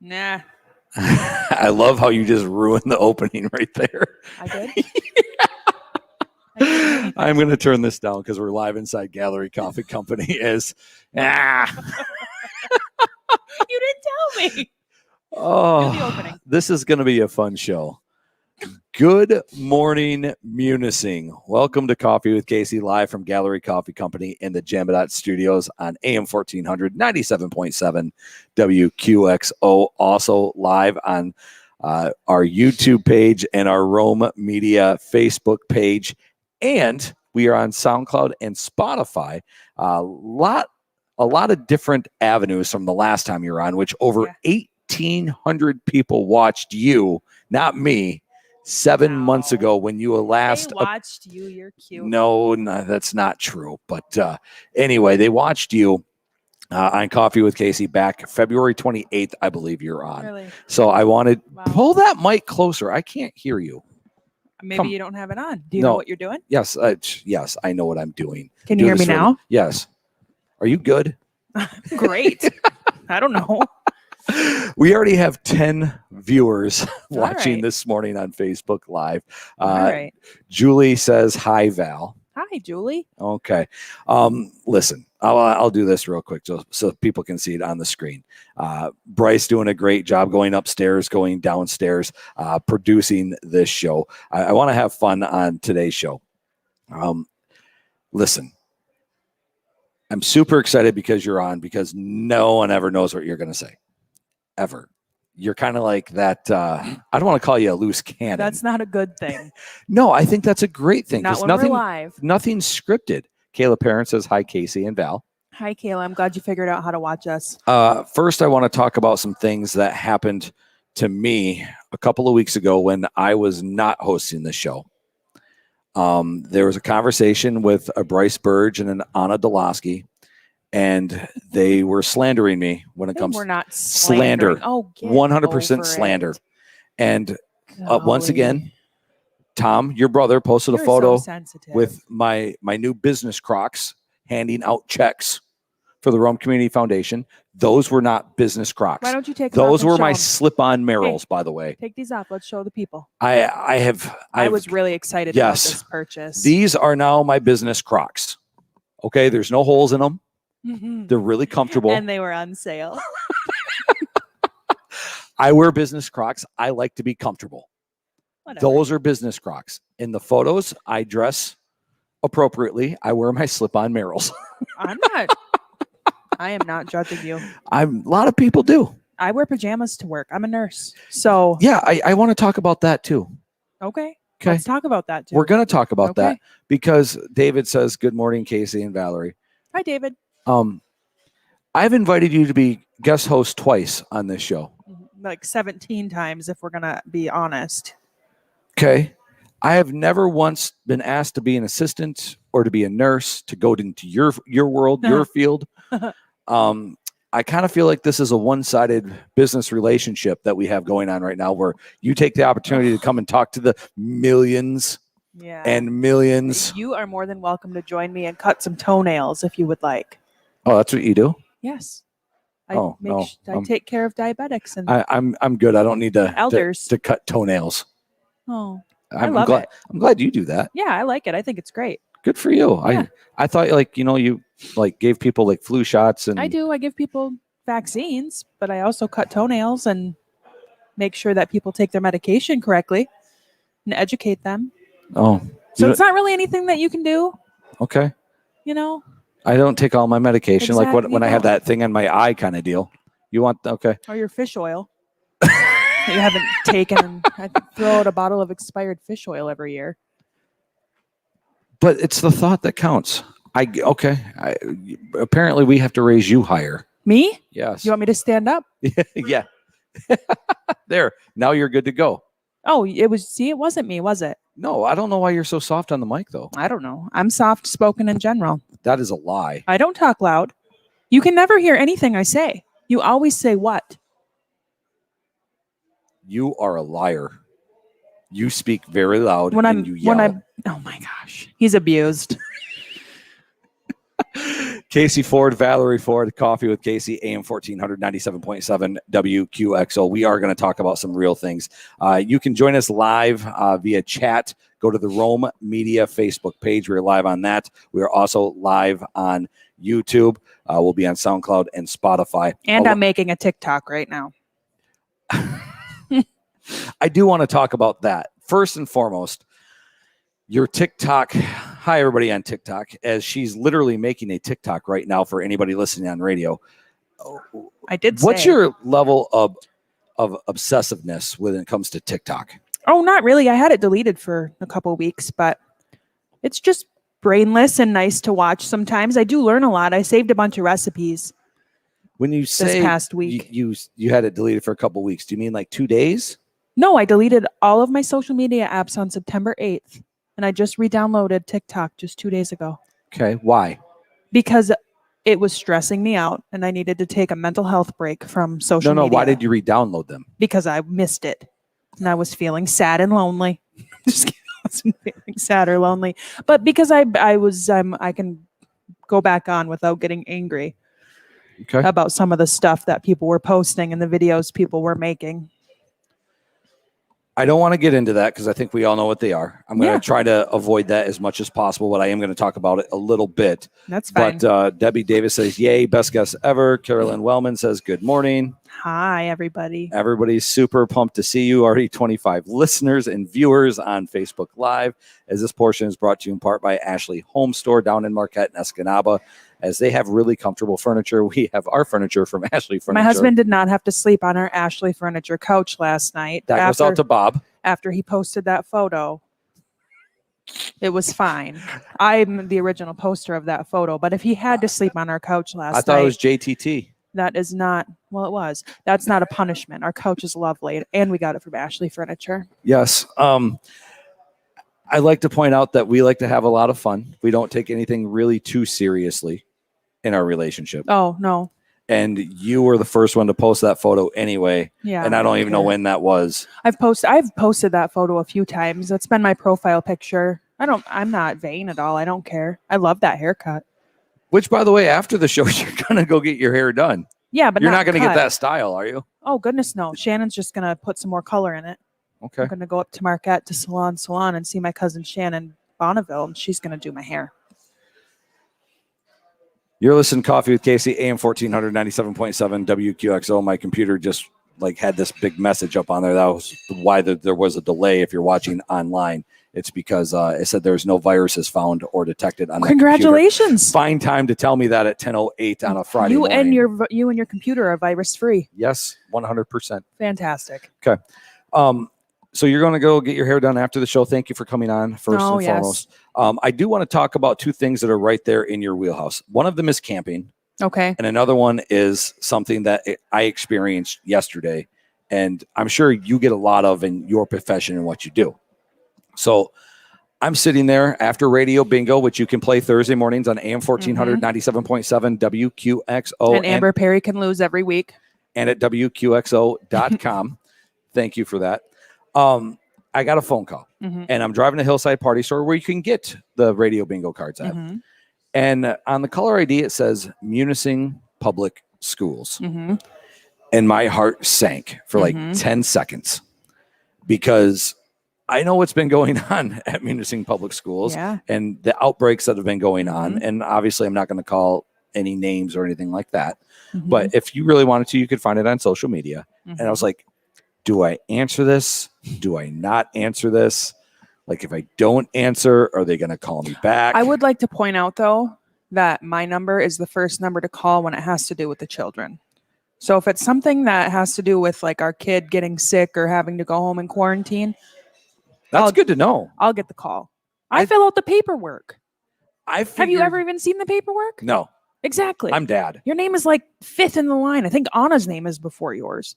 Nah. I love how you just ruined the opening right there. I did? I didn't do anything. I'm going to turn this down because we're live inside Gallery Coffee Company. You didn't tell me. Oh, Do the opening. This is going to be a fun show. Good morning, Munising. Welcome to Coffee with Casey, live from Gallery Coffee Company in the Jambadot Studios on AM 1400, 97.7 WQXO. Also live on our YouTube page and our Rome Media Facebook page. And we are on SoundCloud and Spotify. A lot of different avenues from the last time you were on, which over 1,800 people watched you, not me, 7 months ago when you were last. They watched you. You're cute. No, that's not true. But anyway, they watched you on Coffee with Casey back February 28th, I believe you're on. Really? So I wanted pull that mic closer. I can't hear you. Maybe you don't have it on. Do you know what you're doing? Yes, yes, I know what I'm doing. Can you hear me now? Yes. Are you good? Great. I don't know. We already have 10 viewers watching this morning on Facebook Live. All right. Julie says, hi, Val. Hi, Julie. Okay. Listen, I'll do this real quick so people can see it on the screen. Bryce doing a great job going upstairs, going downstairs, producing this show. I want to have fun on today's show. Listen, I'm super excited because you're on, because no one ever knows what you're going to say. Ever. You're kind of like that. I don't want to call you a loose cannon. That's not a good thing. No, I think that's a great thing. Not when we're live. Nothing's scripted. Kayla Parent says, hi, Casey and Val. Hi, Kayla. I'm glad you figured out how to watch us. First, I want to talk about some things that happened to me a couple of weeks ago when I was not hosting the show. There was a conversation with a Bryce Burge and an Anna Dolosky, and they were slandering me when it comes to slander. Oh, 100% slander. And once again, Tom, your brother, posted a photo with my new business Crocs, handing out checks for the Rome Community Foundation. Those were not business Crocs. Why don't you take those? Were my slip-on Merrills, by the way. Take these off. Let's show the people. I was really excited about this purchase. These are now my business Crocs. Okay, there's no holes in them. Mm-hmm. They're really comfortable. And they were on sale. I wear business Crocs. I like to be comfortable. Whatever. Those are business Crocs. In the photos, I dress appropriately. I wear my slip-on Merrills. I am not judging you. A lot of people do. I wear pajamas to work. I'm a nurse. So yeah, I want to talk about that too. Okay. Let's talk about that too. We're going to talk about that because David says, good morning, Casey and Valerie. Hi, David. I've invited you to be guest host twice on this show. Like 17 times, if we're going to be honest. Okay. I have never once been asked to be an assistant or to be a nurse, to go into your world, your field. I kind of feel like this is a one-sided business relationship that we have going on right now, where you take the opportunity to come and talk to the millions and millions. You are more than welcome to join me and cut some toenails if you would like. Oh, that's what you do? Yes. I take care of diabetics, and I'm good. I don't need to cut toenails. Oh, I love it. I'm glad you do that. Yeah, I like it. I think it's great. Good for you. Yeah. I thought you gave people like flu shots, and I do. I give people vaccines, but I also cut toenails and make sure that people take their medication correctly and educate them. Oh, so it's not really anything that you can do. Okay. I don't take all my medication like when I have that thing on my eye kind of deal. You want or your fish oil that you haven't taken. I throw out a bottle of expired fish oil every year. But it's the thought that counts. Apparently we have to raise you higher. Me? Yes. You want me to stand up? Yeah. There. Now you're good to go. Oh, it wasn't me, was it? No, I don't know why you're so soft on the mic, though. I don't know. I'm soft spoken in general. That is a lie. I don't talk loud. You can never hear anything I say. You always say what? You are a liar. You speak very loud and you yell. Oh my gosh. He's abused. Casey Ford, Valerie Ford, Coffee with Casey, AM 1497.7 WQXO. We are going to talk about some real things. You can join us live via chat. Go to the Rome Media Facebook page. We're live on that. We are also live on YouTube. We'll be on SoundCloud and Spotify. And I'm making a TikTok right now. I do want to talk about that. First and foremost, your TikTok. Hi, everybody on TikTok, as she's literally making a TikTok right now for anybody listening on radio. I did What's say. your level of obsessiveness when it comes to TikTok? Oh, not really. I had it deleted for a couple of weeks, but it's just brainless and nice to watch sometimes. I do learn a lot. I saved a bunch of recipes. When you say this past week, you had it deleted for a couple of weeks, do you mean like 2 days? No, I deleted all of my social media apps on September 8th, and I just re-downloaded TikTok just 2 days ago. Okay, why? Because it was stressing me out, and I needed to take a mental health break from social media. Why did you re-download them? Because I missed it, and I was feeling sad and lonely. Just kidding. I wasn't feeling sad or lonely, but because I can go back on without getting angry about some of the stuff that people were posting and the videos people were making. I don't want to get into that because I think we all know what they are. I'm going to try to avoid that as much as possible, but I am going to talk about it a little bit. That's fine. But Debbie Davis says, yay, best guest ever. Carolyn Wellman says, good morning. Hi, everybody. Everybody's super pumped to see you. Already 25 listeners and viewers on Facebook Live, as this portion is brought to you in part by Ashley Home Store down in Marquette and Escanaba. As they have really comfortable furniture. We have our furniture from Ashley Furniture. My husband did not have to sleep on our Ashley Furniture couch last night. That goes out to Bob. After he posted that photo, it was fine. I'm the original poster of that photo, but if he had to sleep on our couch last night. I thought it was JTT. That is not, well, it was. That's not a punishment. Our couch is lovely, and we got it from Ashley Furniture. Yes. I like to point out that we like to have a lot of fun. We don't take anything really too seriously in our relationship. Oh, no. And you were the first one to post that photo anyway. Yeah. And I don't even know when that was. I've posted that photo a few times. That's been my profile picture. I'm not vain at all. I don't care. I love that haircut. Which, by the way, after the show, you're going to go get your hair done. Yeah, but you're not going to get that style, are you? Oh, goodness, no. Shannon's just going to put some more color in it. Okay. I'm going to go up to Marquette to Salon and see my cousin Shannon Bonneville, and she's going to do my hair. You're listening to Coffee with Casey, AM 1497.7 WQXO. My computer just had this big message up on there. That was why there was a delay if you're watching online. It's because it said there's no viruses found or detected on that Congratulations. Fine time to tell me that at 10:08 on a Friday morning. You and your computer are virus free. Yes, 100%. Fantastic. Okay. So you're going to go get your hair done after the show. Thank you for coming on first and foremost. I do want to talk about two things that are right there in your wheelhouse. One of them is camping. Okay. And another one is something that I experienced yesterday. And I'm sure you get a lot of in your profession and what you do. So I'm sitting there after Radio Bingo, which you can play Thursday mornings on AM 1497.7 WQXO. And Amber Perry can lose every week. And at WQXO.com. Thank you for that. I got a phone call and I'm driving to Hillside Party Store where you can get the Radio Bingo cards at. And on the caller ID, it says Munising Public Schools. And my heart sank for 10 seconds because I know what's been going on at Munising Public Schools and the outbreaks that have been going on. And obviously I'm not going to call any names or anything like that. But if you really wanted to, you could find it on social media. And I was like, do I answer this? Do I not answer this? If I don't answer, are they going to call me back? I would like to point out, though, that my number is the first number to call when it has to do with the children. So if it's something that has to do with our kid getting sick or having to go home in quarantine, that's good to know. I'll get the call. I fill out the paperwork. Have you ever even seen the paperwork? No. Exactly. I'm dad. Your name is fifth in the line. I think Anna's name is before yours.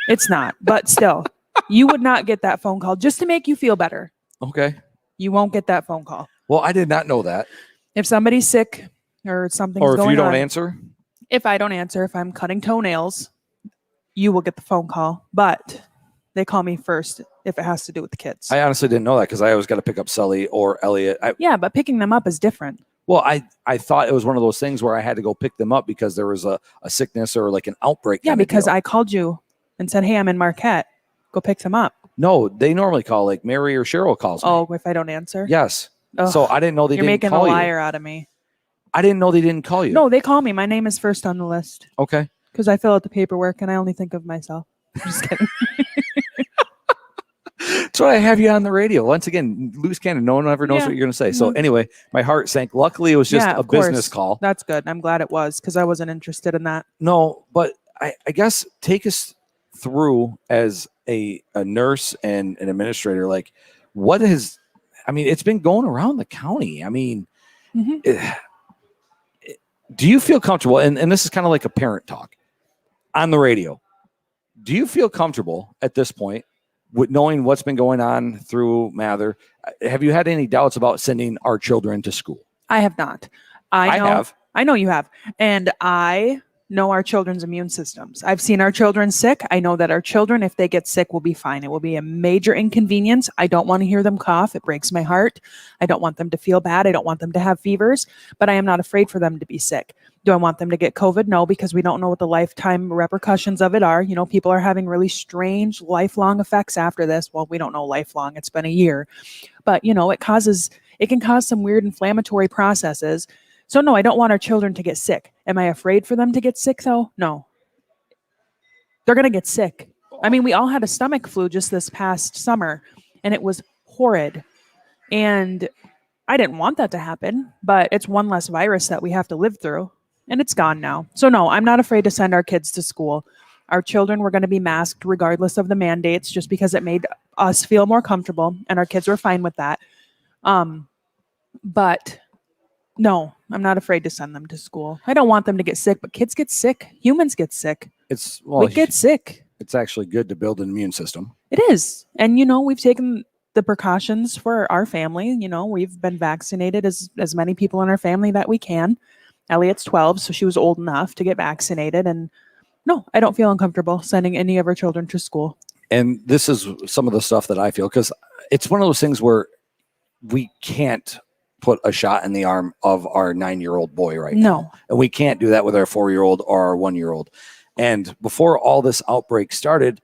It's not, but still, you would not get that phone call just to make you feel better. Okay. You won't get that phone call. Well, I did not know that. If somebody's sick or something's going on. Or if you don't answer? If I don't answer, if I'm cutting toenails, you will get the phone call. But they call me first if it has to do with the kids. I honestly didn't know that because I always got to pick up Sully or Elliot. Yeah, but picking them up is different. Well, I thought it was one of those things where I had to go pick them up because there was a sickness or like an outbreak. Yeah, kind of because deal. I called you and said, hey, I'm in Marquette. Go pick them up. No, they normally call, like Mary or Cheryl calls me. Oh, if I don't answer? Yes. Ugh, so I didn't know they you're didn't making call a you. liar out of me. I didn't know they didn't call you. No, they call me. My name is first on the list Okay. because I fill out the paperwork and I only think of myself. I'm just kidding. That's why I have you on the radio. Once again, loose cannon. No one ever knows Yeah. what you're going to say. So Mhm. anyway, my heart sank. Luckily, it was just Yeah, a of business course. call. That's good. I'm glad it was because I wasn't interested in that. No, but I guess take us through as a nurse and an administrator. Like, what is? I mean, it's been going around the county. I mean, Mhm. do you feel comfortable? And this is kind of like a parent talk on the radio. Do you feel comfortable at this point with knowing what's been going on through Mather? Have you had any doubts about sending our children to school? I have not. I know, have. I know you have. And I know our children's immune systems. I've seen our children sick. I know that our children, if they get sick, will be fine. It will be a major inconvenience. I don't want to hear them cough. It breaks my heart. I don't want them to feel bad. I don't want them to have fevers, but I am not afraid for them to be sick. Do I want them to get COVID? No, because we don't know what the lifetime repercussions of it are. You know, people are having really strange lifelong effects after this. Well, we don't know lifelong. It's been a year. But, you know, it can cause some weird inflammatory processes. So no, I don't want our children to get sick. Am I afraid for them to get sick though? No. They're going to get sick. I mean, we all had a stomach flu just this past summer and it was horrid. And I didn't want that to happen, but it's one less virus that we have to live through and it's gone now. So no, I'm not afraid to send our kids to school. Our children were going to be masked regardless of the mandates just because it made us feel more comfortable and our kids were fine with that. But no, I'm not afraid to send them to school. I don't want them to get sick, but kids get sick. Humans get sick. We get sick. It's actually good to build an immune system. It is. And, you know, we've taken the precautions for our family. You know, we've been vaccinated as many people in our family that we can. Elliot's 12, so she was old enough to get vaccinated. And no, I don't feel uncomfortable sending any of our children to school. And this is some of the stuff that I feel, because it's one of those things where we can't put a shot in the arm of our 9-year-old boy right now. And we can't do that with our 4-year-old or our 1-year-old. And before all this outbreak started,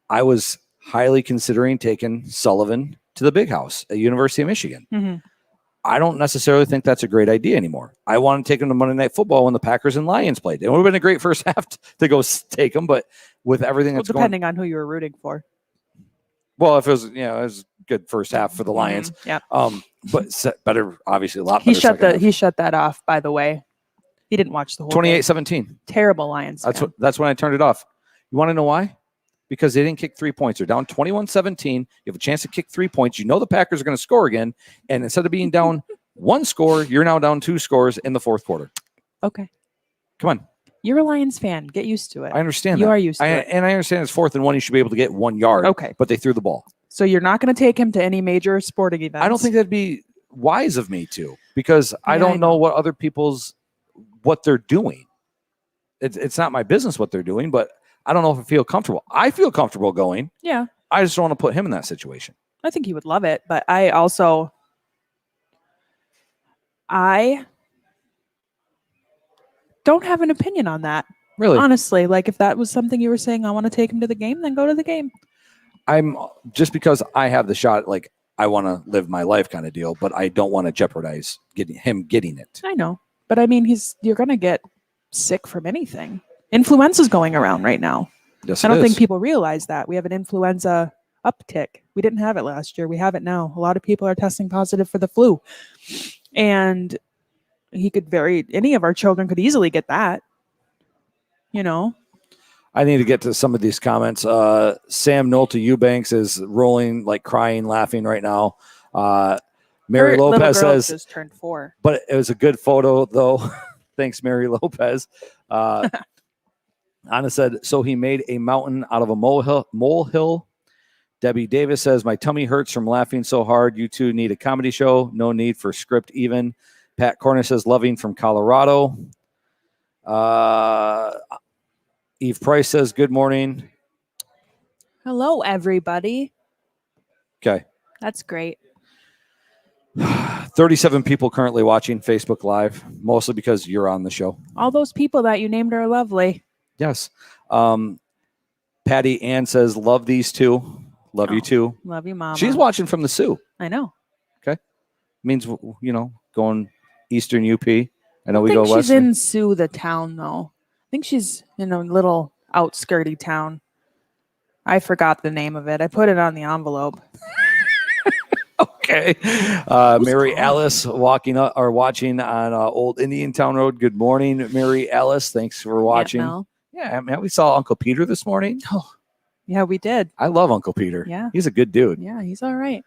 I was highly considering taking Sullivan to the big house at University of Michigan. Mm-hmm. I don't necessarily think that's a great idea anymore. I want to take him to Monday Night Football when the Packers and Lions played. It would have been a great first half to go take him, but with everything that's depending on who you were rooting for. Well, if it was, it was a good first half for the Lions. Yeah. But better, obviously, a lot better. He shut that off, by the way. He didn't watch the whole 28-17. Terrible Lions. That's when I turned it off. You want to know why? Because they didn't kick 3 points. They're down 21-17. You have a chance to kick 3 points. You know the Packers are going to score again. And instead of being down 1 score, you're now down 2 scores in the fourth quarter. Okay. Come on. You're a Lions fan. Get used to it. I understand you that. are used to it. And I understand it's 4th and 1. You should be able to get 1 yard. Okay. But they threw the ball. So you're not going to take him to any major sporting events? I don't think that'd be wise of me to, because I don't know what other people's, what they're doing. It's not my business what they're doing, but I don't know if I feel comfortable. I feel comfortable going. Yeah. I just don't want to put him in that situation. I think he would love it, but I don't have an opinion on that. Really? Honestly, like if that was something you were saying, I want to take him to the game, then go to the game. I'm just because I have the shot, like I want to live my life kind of deal, but I don't want to jeopardize getting it. I know, but I mean, you're going to get sick from anything. Influenza is going around right now. Yes, I don't think people realize that. We have an influenza uptick. We didn't have it last year. We have it now. A lot of people are testing positive for the flu. And any of our children could easily get that. You know? I need to get to some of these comments. Sam Nolte Eubanks is rolling, like crying, laughing right now. Mary Lopez says, just turned 4. But it was a good photo, though. Thanks, Mary Lopez. Anna said, so he made a mountain out of a molehill. Debbie Davis says, my tummy hurts from laughing so hard. You two need a comedy show. No need for script even. Pat Cornish says, loving from Colorado. Eve Price says, good morning. Hello, everybody. Okay. That's great. 37 people currently watching Facebook Live, mostly because you're on the show. All those people that you named are lovely. Yes. Patty Ann says, love these two. Love you too. Love you, Mama. She's watching from the Sioux. I know. Okay. Means, going Eastern UP. I know we I go think she's Western. in Sioux, the town, though. I think she's in a little outskirty town. I forgot the name of it. I put it on the envelope. Okay. Mary Alice watching on Old Indian Town Road. Good morning, Mary Alice. Thanks for watching. Yeah, man, we saw Uncle Peter this morning. Oh, yeah, we did. I love Uncle Peter. Yeah. He's a good dude. Yeah, he's all right.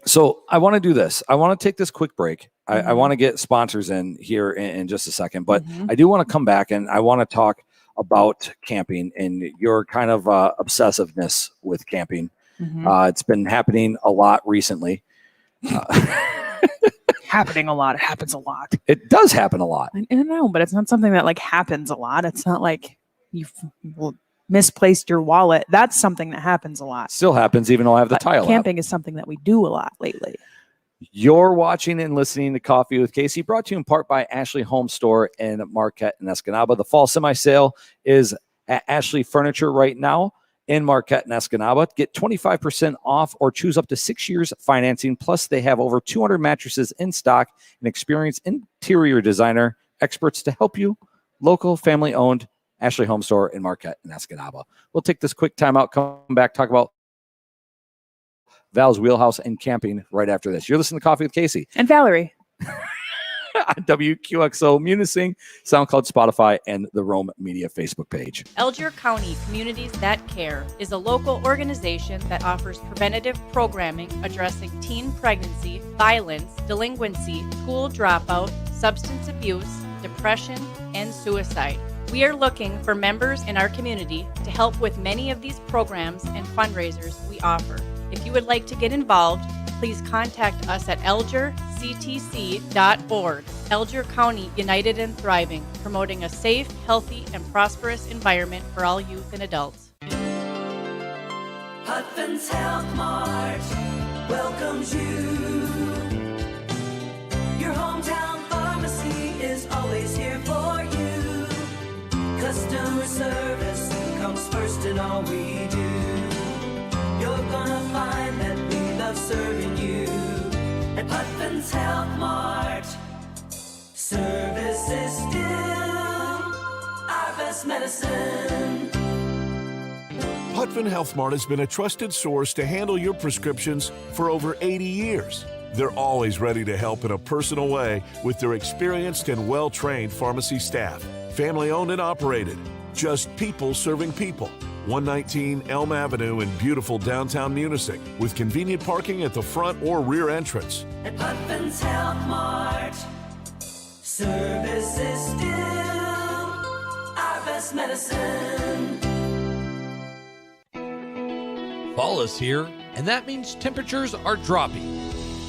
So I want to do this. I want to take this quick break. I want to get sponsors in here in just a second, but I do want to come back and I want to talk about camping and your kind of obsessiveness with camping. It's been happening a lot recently. Happening a lot. It happens a lot. It does happen a lot. I know, but it's not something that like happens a lot. It's not like you've misplaced your wallet. That's something that happens a lot. Still happens, even though I have the But tile camping app. is something that we do a lot lately. You're watching and listening to Coffee with Casey, brought to you in part by Ashley Home Store in Marquette and Escanaba. The fall semi-sale is at Ashley Furniture right now in Marquette and Escanaba. Get 25% off or choose up to 6 years financing. Plus, they have over 200 mattresses in stock and experienced interior designer experts to help you. Local, family-owned Ashley Home Store in Marquette and Escanaba. We'll take this quick time out, come back, talk about Val's Wheelhouse and camping right after this. You're listening to Coffee with Casey. And Valerie. On WQXO, Munising, SoundCloud, Spotify, and the Rome Media Facebook page. Elgin County Communities That Care is a local organization that offers preventative programming addressing teen pregnancy, violence, delinquency, school dropout, substance abuse, depression, and suicide. We are looking for members in our community to help with many of these programs and fundraisers we offer. If you would like to get involved, please contact us at elgerctc.org. Elgin County United and Thriving, promoting a safe, healthy, and prosperous environment for all youth and adults. FLYNNS Health Mart welcomes you. Your hometown pharmacy is always here for you. Customer service comes first in all we do. You're gonna find that we love serving you at FLYNNS Health Mart. Service is still our best medicine. FLYNNS Health Mart has been a trusted source to handle your prescriptions for over 80 years. They're always ready to help in a personal way with their experienced and well-trained pharmacy staff. Family-owned and operated. Just people serving people. 119 Elm Avenue in beautiful downtown Munising, with convenient parking at the front or rear entrance. At FLYNNS Health Mart, service is still our best medicine. Fall is here, and that means temperatures are dropping.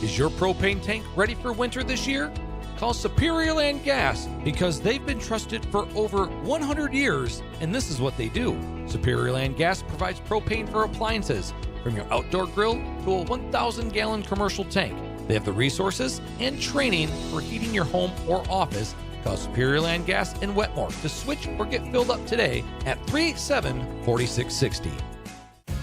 Is your propane tank ready for winter this year? Call Superior Land Gas because they've been trusted for over 100 years, and this is what they do. Superior Land Gas provides propane for appliances, from your outdoor grill to a 1,000-gallon commercial tank. They have the resources and training for heating your home or office. Call Superior Land Gas in Wetmore to switch or get filled up today at 387-4660.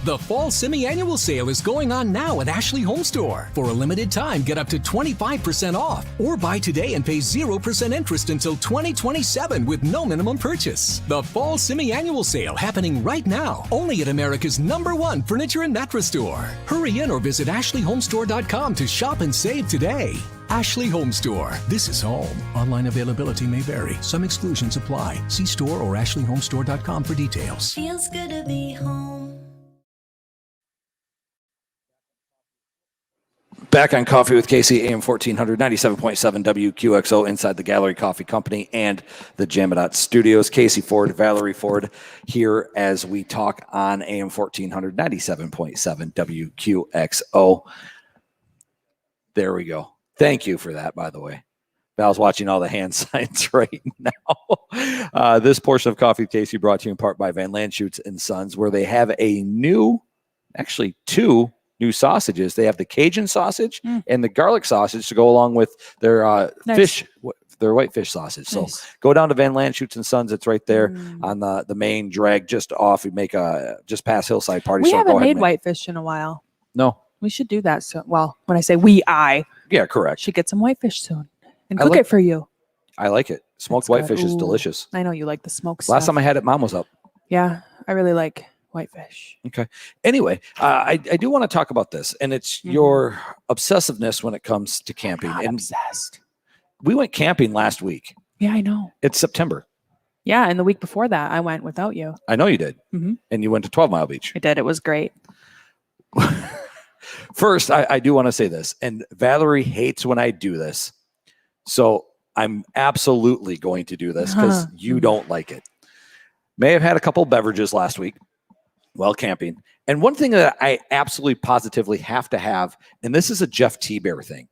The fall semi-annual sale is going on now at Ashley Home Store. For a limited time, get up to 25% off. Or buy today and pay 0% interest until 2027 with no minimum purchase. The fall semi-annual sale happening right now, only at America's #1 furniture and mattress store. Hurry in or visit ashleyhomestore.com to shop and save today. Ashley Home Store. This is home. Online availability may vary. Some exclusions apply. See store or ashleyhomestore.com for details. Feels good to be home. Back on Coffee with Casey, AM 1400, 97.7 WQXO, inside the Gallery Coffee Company and the Jamadot Studios. Casey Ford, Valerie Ford here as we talk on AM 1400, 97.7 WQXO. There we go. Thank you for that, by the way. Val's watching all the hand signs right now. This portion of Coffee with Casey brought to you in part by Van Landshoots and Sons, where they have a new, actually two new sausages. They have the Cajun sausage Mm. and the garlic sausage to go along with their Nice. fish, their white fish sausage. So Nice. go down to Van Landshoots and Sons. It's right there Mm. on the main drag just off. We make just past Hillside Party. We so haven't go ahead made and whitefish in a while. No. We should do that soon. Well, when I say we, I Yeah, correct. should get some whitefish soon and I cook like- it for you. I like it. Smoked That's good. whitefish is Ooh. delicious. I know you like the smoked Last stuff. time I had it, Mom was up. Yeah, I really like whitefish. Anyway, I do want to talk about this, and it's Mhm. your obsessiveness when it comes to camping. I'm And obsessed. we went camping last week. Yeah, I know. It's September. Yeah, and the week before that, I went without you. I know you did. Mhm. And you went to 12 Mile Beach. I did. It was great. First, I do want to say this, and Valerie hates when I do this. So I'm absolutely going to do this because you don't like it. May have had a couple beverages last week while camping. And one thing that I absolutely positively have to have, and this is a Jeff T. Bear thing.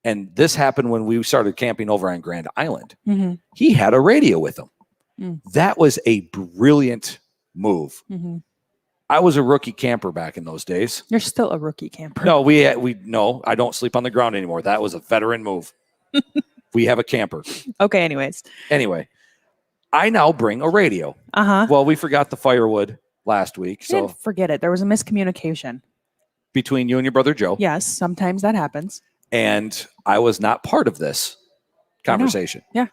And this happened when we started camping over on Grand Island. Mm-hmm. He had a radio with him. Mm. That was a brilliant move. Mm-hmm. I was a rookie camper back in those days. You're still a rookie camper. No, no, I don't sleep on the ground anymore. That was a veteran move. We have a camper. Okay, anyways. Anyway, I now bring a radio. Uh-huh. Well, we forgot the firewood last week. So Didn't forget it. There was a miscommunication. between you and your brother Joe, Yes, sometimes that happens. and I was not part of this conversation. Yeah.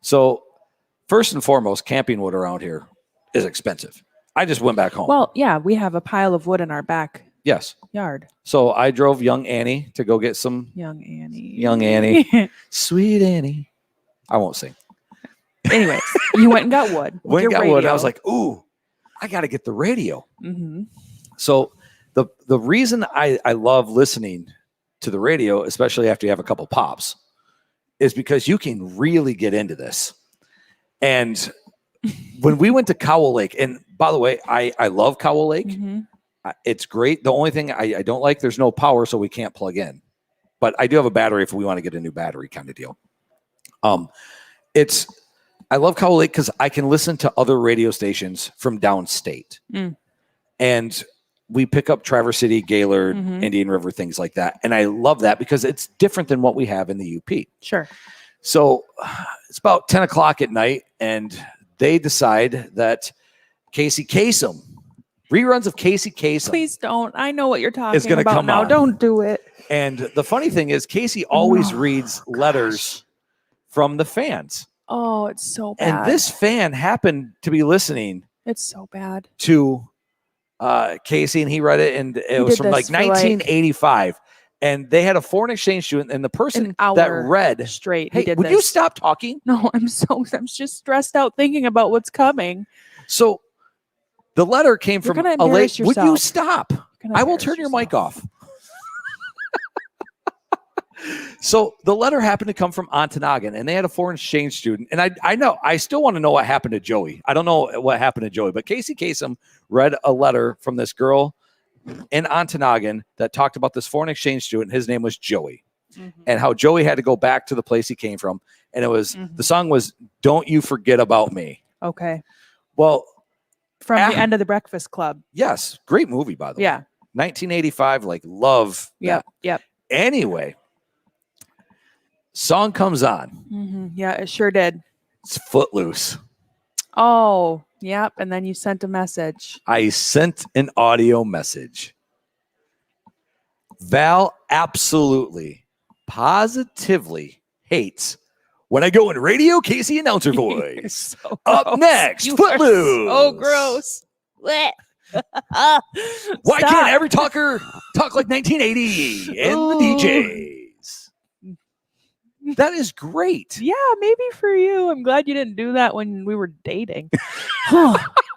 So first and foremost, camping wood around here is expensive. I just went back home. Well, yeah, we have a pile of wood in our backyard. Yes. So I drove young Annie to go get some Young Annie. young Annie. Sweet Annie. I won't sing. Anyways, you went and got wood. with Went and your got wood. I radio. was like, ooh, I got to get the radio. Mhm. So the reason I love listening to the radio, especially after you have a couple pops, is because you can really get into this. And when we went to Cowell Lake, and by the way, I love Cowell Lake. Mhm. It's great. The only thing I don't like, there's no power, so we can't plug in. But I do have a battery if we want to get a new battery kind of deal. I love Cowell Lake because I can listen to other radio stations from downstate. Mm. And we pick up Traverse City, Gaylord, Mhm. Indian River, things like that. And I love that because it's different than what we have in the UP. Sure. So it's about 10 o'clock at night, and they decide that Casey Kasem, reruns of Casey Kasem. Please don't. I know what you're talking gonna about come now. on. Don't do it. And the funny thing is, Casey always Oh, reads letters from the fans. Oh, it's so bad. And this fan happened to be listening It's so bad. to Casey, and he read it, and it was did from like this for, like, 1985. And they had a foreign exchange student, and the person An hour that read, straight. hey, he did would this. you stop talking? No, I'm just stressed out thinking about what's coming. So the letter came You're from gonna a lady. embarrass Would you yourself. stop? You're gonna I will embarrass turn your mic yourself. off. So the letter happened to come from Ontonagon, and they had a foreign exchange student. And I still want to know what happened to Joey. I don't know what happened to Joey, but Casey Kasem read a letter from this girl in Ontonagon that talked about this foreign exchange student. His name was Joey, and how Joey had to go back to the place he came from. And it was the song was "Don't You Forget About Me." Okay. Well, From Ah. the end of the Breakfast Club. yes, great movie by the way. Yeah. 1985, like love. Yep. that. Yep. Anyway, song comes on. Hmm. Yeah, it sure did. It's Footloose. Oh, yep. And then you sent a message. I sent an audio message. Val absolutely, positively hates when I go in radio Casey announcer You're voice. so Up gross. next, You are Footloose. so gross. Blech. Why Stop. can't every talker talk like 1980 and the Ooh. DJs? That is great. Yeah, maybe for you. I'm glad you didn't do that when we were dating.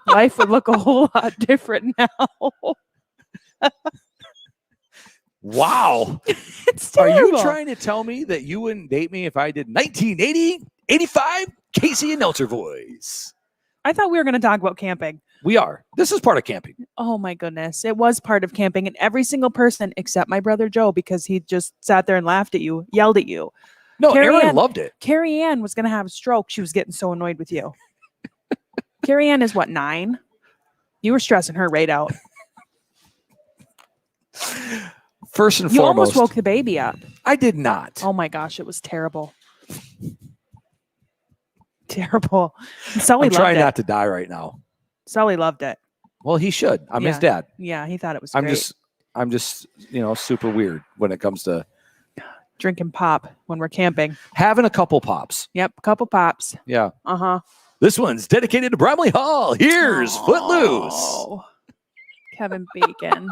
Life would look a whole lot different now. Wow. It's Are terrible. you trying to tell me that you wouldn't date me if I did 1980, 85 Casey announcer voice? I thought we were going to talk about camping. We are. This is part of camping. Oh my goodness. It was part of camping, and every single person except my brother Joe, because he just sat there and laughed at you, yelled at you. No, Carrie Aaron Ann- loved it. Carrie Ann was going to have a stroke. She was getting so annoyed with you. Carrie Ann is what, 9? You were stressing her right out. First and You foremost, almost woke the baby up. I did not. Oh my gosh, it was terrible. Terrible. And Sully I'm loved trying it. not to die right now. Sully loved it. Well, he should. I'm his Yeah. dad. Yeah, he thought it was I'm great. just, super weird when it comes to Drinking pop when we're camping. having a couple pops. Yep, couple pops. Yeah. Uh-huh. This one's dedicated to Bramley Hall. Here's Footloose. Oh, Kevin Bacon.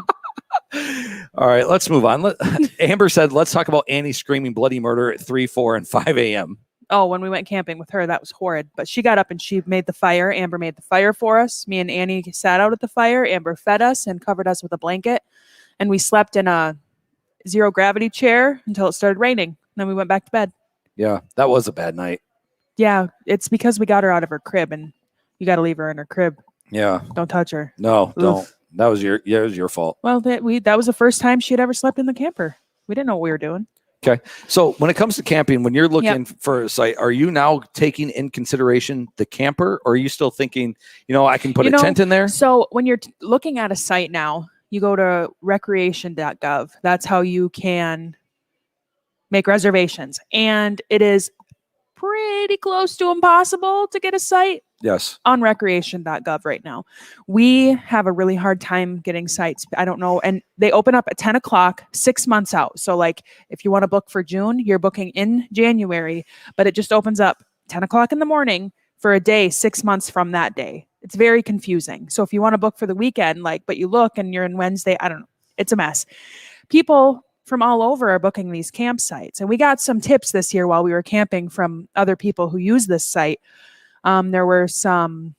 All right, let's move on. Amber said, let's talk about Annie screaming bloody murder at 3, 4, and 5 a.m. Oh, when we went camping with her, that was horrid. But she got up and she made the fire. Amber made the fire for us. Me and Annie sat out at the fire. Amber fed us and covered us with a blanket. And we slept in a zero gravity chair until it started raining. Then we went back to bed. Yeah, that was a bad night. Yeah, it's because we got her out of her crib, and you got to leave her in her crib. Yeah. Don't touch her. No, don't. That was your fault. Well, that was the first time she had ever slept in the camper. We didn't know what we were doing. Okay. So when it comes to camping, when you're looking for a site, are you now taking in consideration the camper, or are you still thinking, I can put a tent in there? So when you're looking at a site now, you go to recreation.gov. That's how you can make reservations. And it is pretty close to impossible to get a site Yes. on recreation.gov right now. We have a really hard time getting sites. I don't know. And they open up at 10 o'clock, 6 months out. So like if you want to book for June, you're booking in January, but it just opens up 10 o'clock in the morning for a day, 6 months from that day. It's very confusing. So if you want to book for the weekend, but you look and you're in Wednesday, I don't know. It's a mess. People from all over are booking these campsites. And we got some tips this year while we were camping from other people who use this site. There were some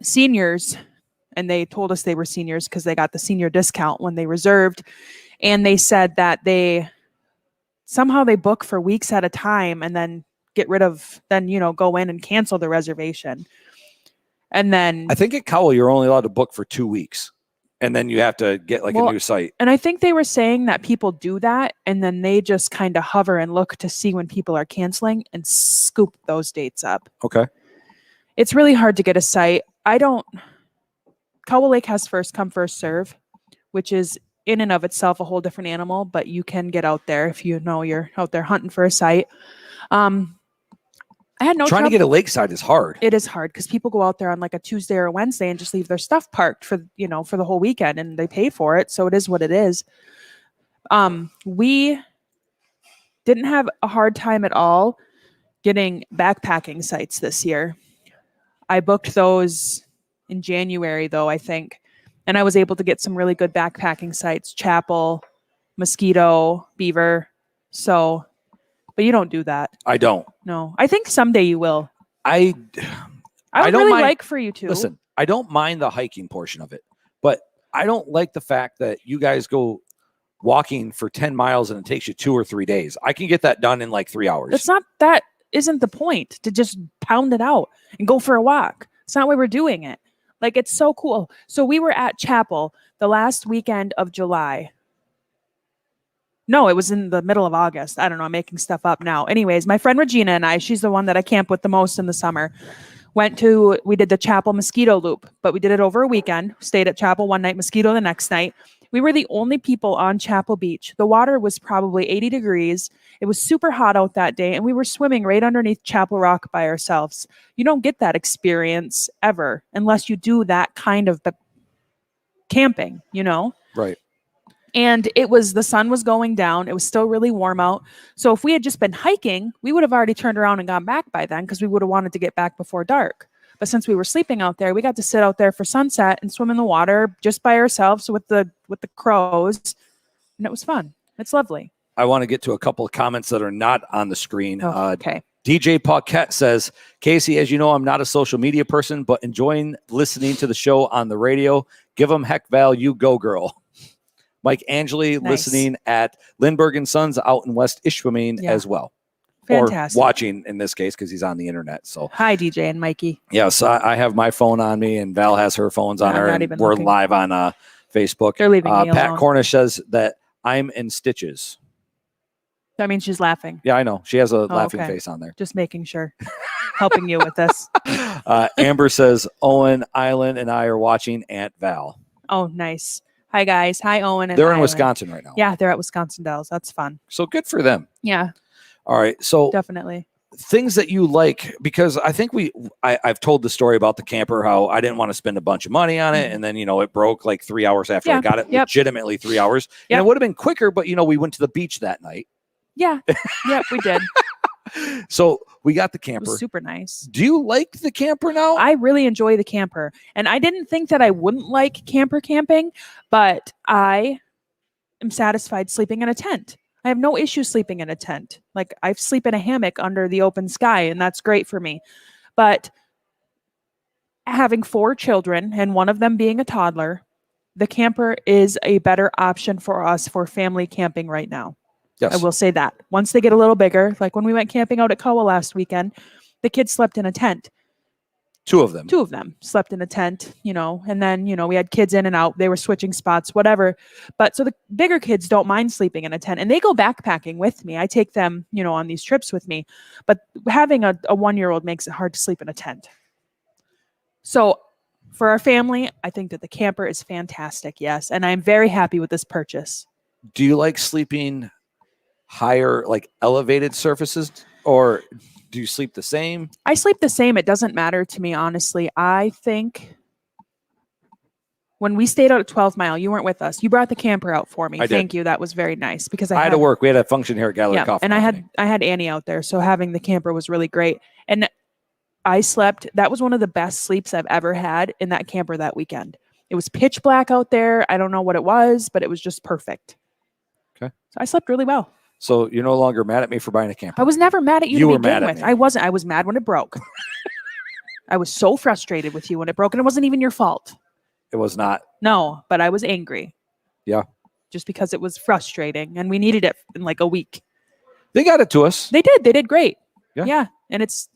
seniors, and they told us they were seniors because they got the senior discount when they reserved. And they said that they book for weeks at a time and then go in and cancel the reservation. And then I think at Cowell, you're only allowed to book for 2 weeks, and then you have to get a new site. And I think they were saying that people do that, and then they just kind of hover and look to see when people are canceling and scoop those dates up. Okay. It's really hard to get a site. Cowell Lake has first come, first serve, which is in and of itself a whole different animal, but you can get out there if you're out there hunting for a site. I had no Trying to get a lakeside is hard. It is hard because people go out there on a Tuesday or a Wednesday and just leave their stuff parked for the whole weekend, and they pay for it. So it is what it is. We didn't have a hard time at all getting backpacking sites this year. I booked those in January, though, I think, and I was able to get some really good backpacking sites: Chapel, Mosquito, Beaver. So, but you don't do that. I don't. No, I think someday you will. I would don't really mind, like for you to. Listen, I don't mind the hiking portion of it, but I don't like the fact that you guys go walking for 10 miles and it takes you 2 or 3 days. I can get that done in 3 hours. That isn't the point, to just pound it out and go for a walk. It's not why we're doing it. It's so cool. So we were at Chapel the last weekend of July. No, it was in the middle of August. I don't know. I'm making stuff up now. Anyways, my friend Regina and I, she's the one that I camp with the most in the summer, we did the Chapel Mosquito Loop, but we did it over a weekend. Stayed at Chapel one night, Mosquito the next night. We were the only people on Chapel Beach. The water was probably 80 degrees. It was super hot out that day, and we were swimming right underneath Chapel Rock by ourselves. You don't get that experience ever unless you do that kind of camping, Right. And the sun was going down. It was still really warm out. So if we had just been hiking, we would have already turned around and gone back by then because we would have wanted to get back before dark. But since we were sleeping out there, we got to sit out there for sunset and swim in the water just by ourselves with the crows. And it was fun. It's lovely. I want to get to a couple of comments that are not on the screen. Okay. DJ Paquette says, Casey, as you know, I'm not a social media person, but enjoying listening to the show on the radio. Give them heck, Val, you go, girl. Mike Angeli listening at Lindbergh and Sons out in West Ishpeming as well. Fantastic. Or watching in this case because he's on the internet. So hi, DJ and Mikey. Yes, I have my phone on me and Val has her phones on her. And we're live on Facebook. They're leaving me Pat alone. Cornish says that I'm in stitches. That means she's laughing. Yeah, I know. She has a laughing face on there. Just making sure. Helping you with this. Amber says Owen, Island, and I are watching Aunt Val. Oh, nice. Hi, guys. Hi, Owen. And They're in Island. Wisconsin right now. Yeah, they're at Wisconsin Dells. That's fun. So good for them. Yeah, All right. So definitely. things that you like, because I think I've told the story about the camper, how I didn't want to spend a bunch of money on it. And then, it broke like 3 hours after I got it, legitimately 3 hours. And it would have been quicker, but we went to the beach that night. Yeah. Yep, we did. So we got the It camper. was super nice. Do you like the camper now? I really enjoy the camper. And I didn't think that I wouldn't like camper camping, but I am satisfied sleeping in a tent. I have no issue sleeping in a tent. Like I sleep in a hammock under the open sky, and that's great for me. But having 4 children and one of them being a toddler, the camper is a better option for us for family camping right now. Yes. I will say that. Once they get a little bigger, like when we went camping out at Koa last weekend, the kids slept in a tent. 2 of them. 2 of them slept in a tent, and then, we had kids in and out. They were switching spots, whatever. But so the bigger kids don't mind sleeping in a tent, and they go backpacking with me. I take them, on these trips with me. But having a 1-year-old makes it hard to sleep in a tent. So for our family, I think that the camper is fantastic. Yes. And I'm very happy with this purchase. Do you like sleeping higher, like elevated surfaces, or do you sleep the same? I sleep the same. It doesn't matter to me, honestly. I think when we stayed out at 12 Mile, you weren't with us. You brought the camper out for me. I did. Thank you. That was very nice because I had to work. We had a function here at Gallery Coffee. And Company. I had Annie out there, so having the camper was really great. And I slept. That was one of the best sleeps I've ever had in that camper that weekend. It was pitch black out there. I don't know what it was, but it was just perfect. Okay. So I slept really well. So you're no longer mad at me for buying a camper. I was never mad at you You to were begin mad at with. me. I wasn't. I was mad when it broke. I was so frustrated with you when it broke, and it wasn't even your fault. It was not. No, but I was angry. Yeah. Just because it was frustrating, and we needed it in like a week. They got it to us. They did. They did great. Yeah. Yeah. And it's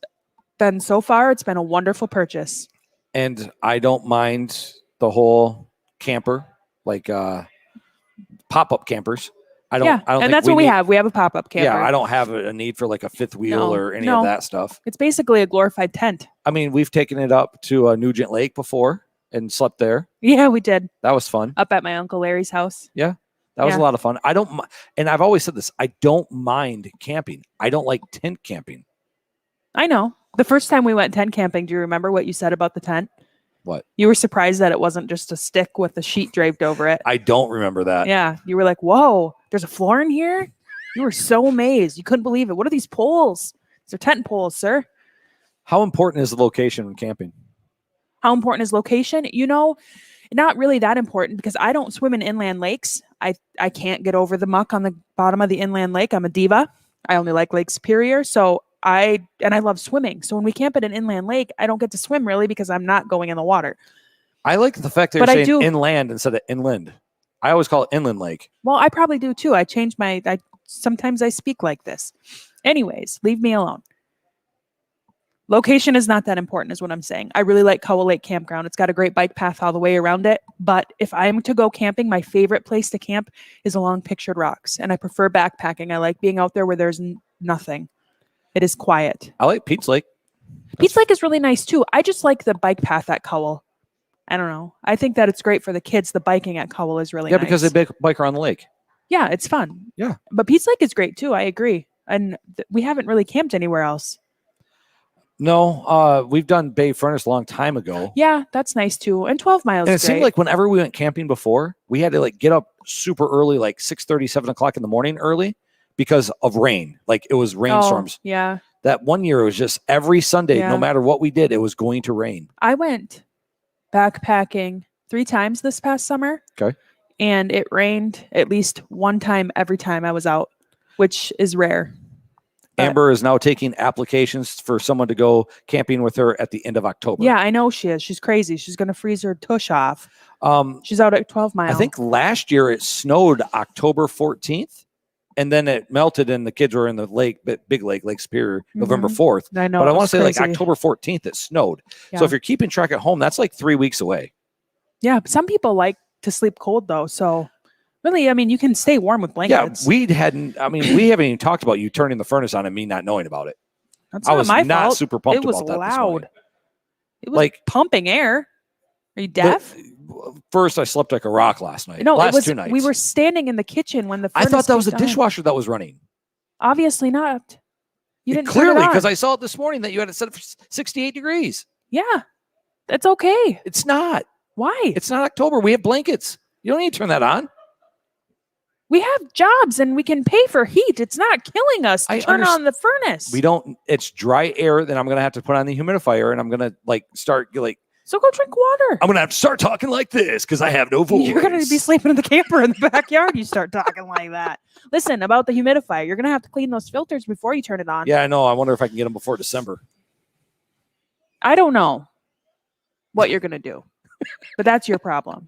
been so far, it's been a wonderful purchase. And I don't mind the whole camper, like pop-up campers. I don't And think that's what we have. We have a pop-up camper. Yeah, I don't have a need for like a 5th wheel No, or any no. of that stuff. It's basically a glorified tent. I mean, we've taken it up to Nugent Lake before and slept there. Yeah, we did. That was fun. Up at my Uncle Larry's house. That was a lot of fun. I don't, and I've always said this, I don't mind camping. I don't like tent camping. I know. The first time we went tent camping, do you remember what you said about the tent? What? You were surprised that it wasn't just a stick with a sheet draped over it. I don't remember that. Yeah. You were like, whoa, there's a floor in here? You were so amazed. You couldn't believe it. What are these poles? These are tent poles, sir. How important is the location when camping? How important is location? Not really that important because I don't swim in inland lakes. I can't get over the muck on the bottom of the inland lake. I'm a diva. I only like Lake Superior. So I love swimming. So when we camp at an inland lake, I don't get to swim really because I'm not going in the water. I like the fact that But I you're saying do- inland instead of inland. I always call it inland lake. Well, I probably do too. Sometimes I speak like this. Anyways, leave me alone. Location is not that important is what I'm saying. I really like Koa Lake Campground. It's got a great bike path all the way around it. But if I'm to go camping, my favorite place to camp is along Pictured Rocks. And I prefer backpacking. I like being out there where there's nothing. It is quiet. I like Pete's Lake. Pete's Lake is really nice too. I just like the bike path at Koa. I don't know. I think that it's great for the kids. The biking at Koa is really nice. Because they bike around the lake. Yeah, it's fun. Yeah. But Pete's Lake is great too. I agree. And we haven't really camped anywhere else. No, we've done Bay Furnace a long time ago. Yeah, that's nice too. And 12 miles. And it is seemed great. like whenever we went camping before, we had to like get up super early, like 6:30, 7 o'clock in the morning early because of rain. Like it was rainstorms. Yeah. That one year it was just every Sunday, Yeah. no matter what we did, it was going to rain. I went backpacking 3 times this past summer. Okay. And it rained at least one time every time I was out, which is rare. But- Amber is now taking applications for someone to go camping with her at the end of October. Yeah, I know she is. She's crazy. She's going to freeze her tush off. She's out at 12 Mile. I think last year it snowed October 14th and then it melted and the kids were in the lake, big lake, Lake Superior, November 4th. I know. But I it want was to say like crazy. October 14th, it snowed. Yeah. So if you're keeping track at home, that's like 3 weeks away. Yeah, but some people like to sleep cold though. So really, I mean, you can stay warm with blankets. We haven't even talked about you turning the furnace on and me not knowing about it. That's I not was my not fault. super pumped It was about that this loud. morning. It was Like- pumping air. Are you deaf? First, I slept like a rock last night. No, last it was. 2 nights. We were standing in the kitchen when the. I thought that was a kicked on. dishwasher that was running. Obviously not. You didn't Clearly, turn it because on. I saw it this morning that you had it set for 68 degrees. Yeah, that's okay. It's not. Why? It's not October. We have blankets. You don't need to turn that on. We have jobs and we can pay for heat. It's not killing us to turn on the furnace. We don't. It's dry air. Then I'm gonna have to put on the humidifier, and I'm gonna start So go drink water. I'm gonna have to start talking like this because I have no voice. You're going to be sleeping in the camper in the backyard. You start talking like that. Listen, about the humidifier, you're going to have to clean those filters before you turn it on. Yeah, I know. I wonder if I can get them before December. I don't know what you're going to do, but that's your problem.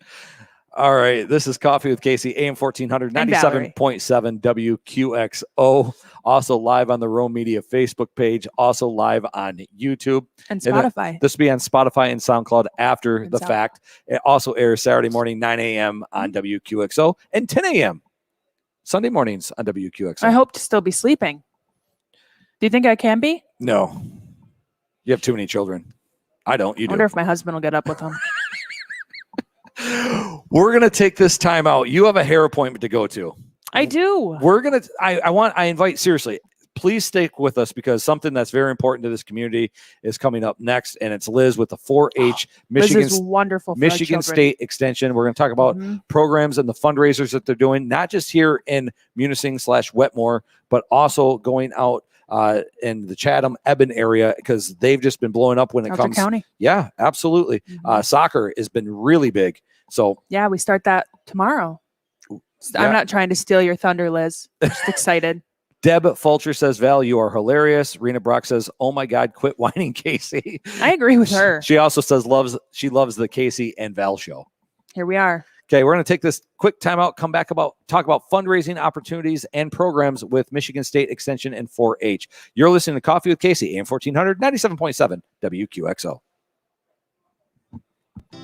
All right. This is Coffee with Casey, AM 1400, And Valerie. 97.7 WQXO. Also live on the Rome Media Facebook page. Also live on YouTube. And And Spotify. This will be on Spotify and SoundCloud after And the SoundCloud. fact. It also airs Saturday morning, 9 a.m. on WQXO and 10 a.m. Sunday mornings on WQXO. I hope to still be sleeping. Do you think I can be? No. You have too many children. I don't. You I do. wonder if my husband will get up with them. We're going to take this time out. You have a hair appointment to go to. I do. We're going to, I invite, seriously, please stick with us because something that's very important to this community is coming up next. And it's Liz with the 4-H This Michigan, is wonderful for our Michigan children. State Extension. We're going to talk about Mhm. programs and the fundraisers that they're doing, not just here in Munising/Wetmore, but also going out in the Chatham, Eben area because they've just been blowing up when it Belcher comes. County. Yeah, absolutely. Mhm. Soccer has been really big. So Yeah, we start that tomorrow. yeah. I'm not trying to steal your thunder, Liz. I'm just excited. Deb Fulcher says, Val, you are hilarious. Rena Brock says, oh my God, quit whining, Casey. I agree with her. She also says she loves the Casey and Val show. Here we are. Okay, we're going to take this quick time out, come back talk about fundraising opportunities and programs with Michigan State Extension and 4-H. You're listening to Coffee with Casey, AM 1400, 97.7 WQXO.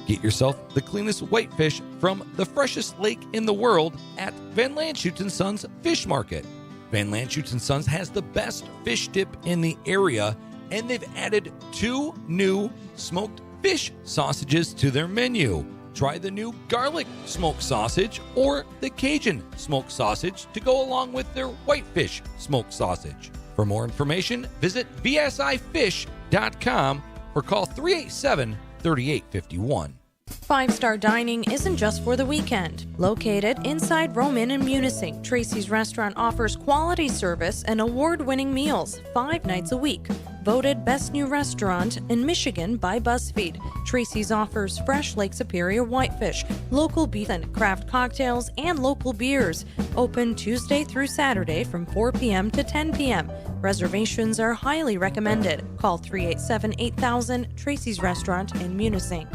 Get yourself the cleanest whitefish from the freshest lake in the world at Van Landshut & Sons Fish Market. Van Landshut & Sons has the best fish dip in the area, and they've added 2 new smoked fish sausages to their menu. Try the new garlic smoked sausage or the Cajun smoked sausage to go along with their whitefish smoked sausage. For more information, visit vsifish.com or call 387-3851. 5-Star Dining isn't just for the weekend. Located inside Rome Inn in Munising, Tracy's Restaurant offers quality service and award-winning meals 5 nights a week. Voted Best New Restaurant in Michigan by BuzzFeed, Tracy's offers fresh Lake Superior whitefish, local beef and craft cocktails, and local beers. Open Tuesday through Saturday from 4 p.m. to 10 p.m. Reservations are highly recommended. Call 387-8000, Tracy's Restaurant in Munising.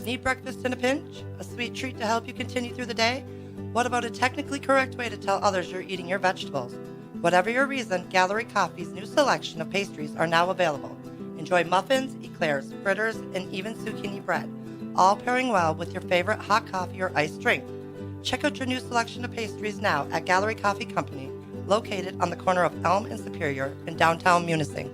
Need breakfast in a pinch? A sweet treat to help you continue through the day? What about a technically correct way to tell others you're eating your vegetables? Whatever your reason, Gallery Coffee's new selection of pastries are now available. Enjoy muffins, eclairs, fritters, and even zucchini bread, all pairing well with your favorite hot coffee or iced drink. Check out your new selection of pastries now at Gallery Coffee Company, located on the corner of Elm and Superior in downtown Munising.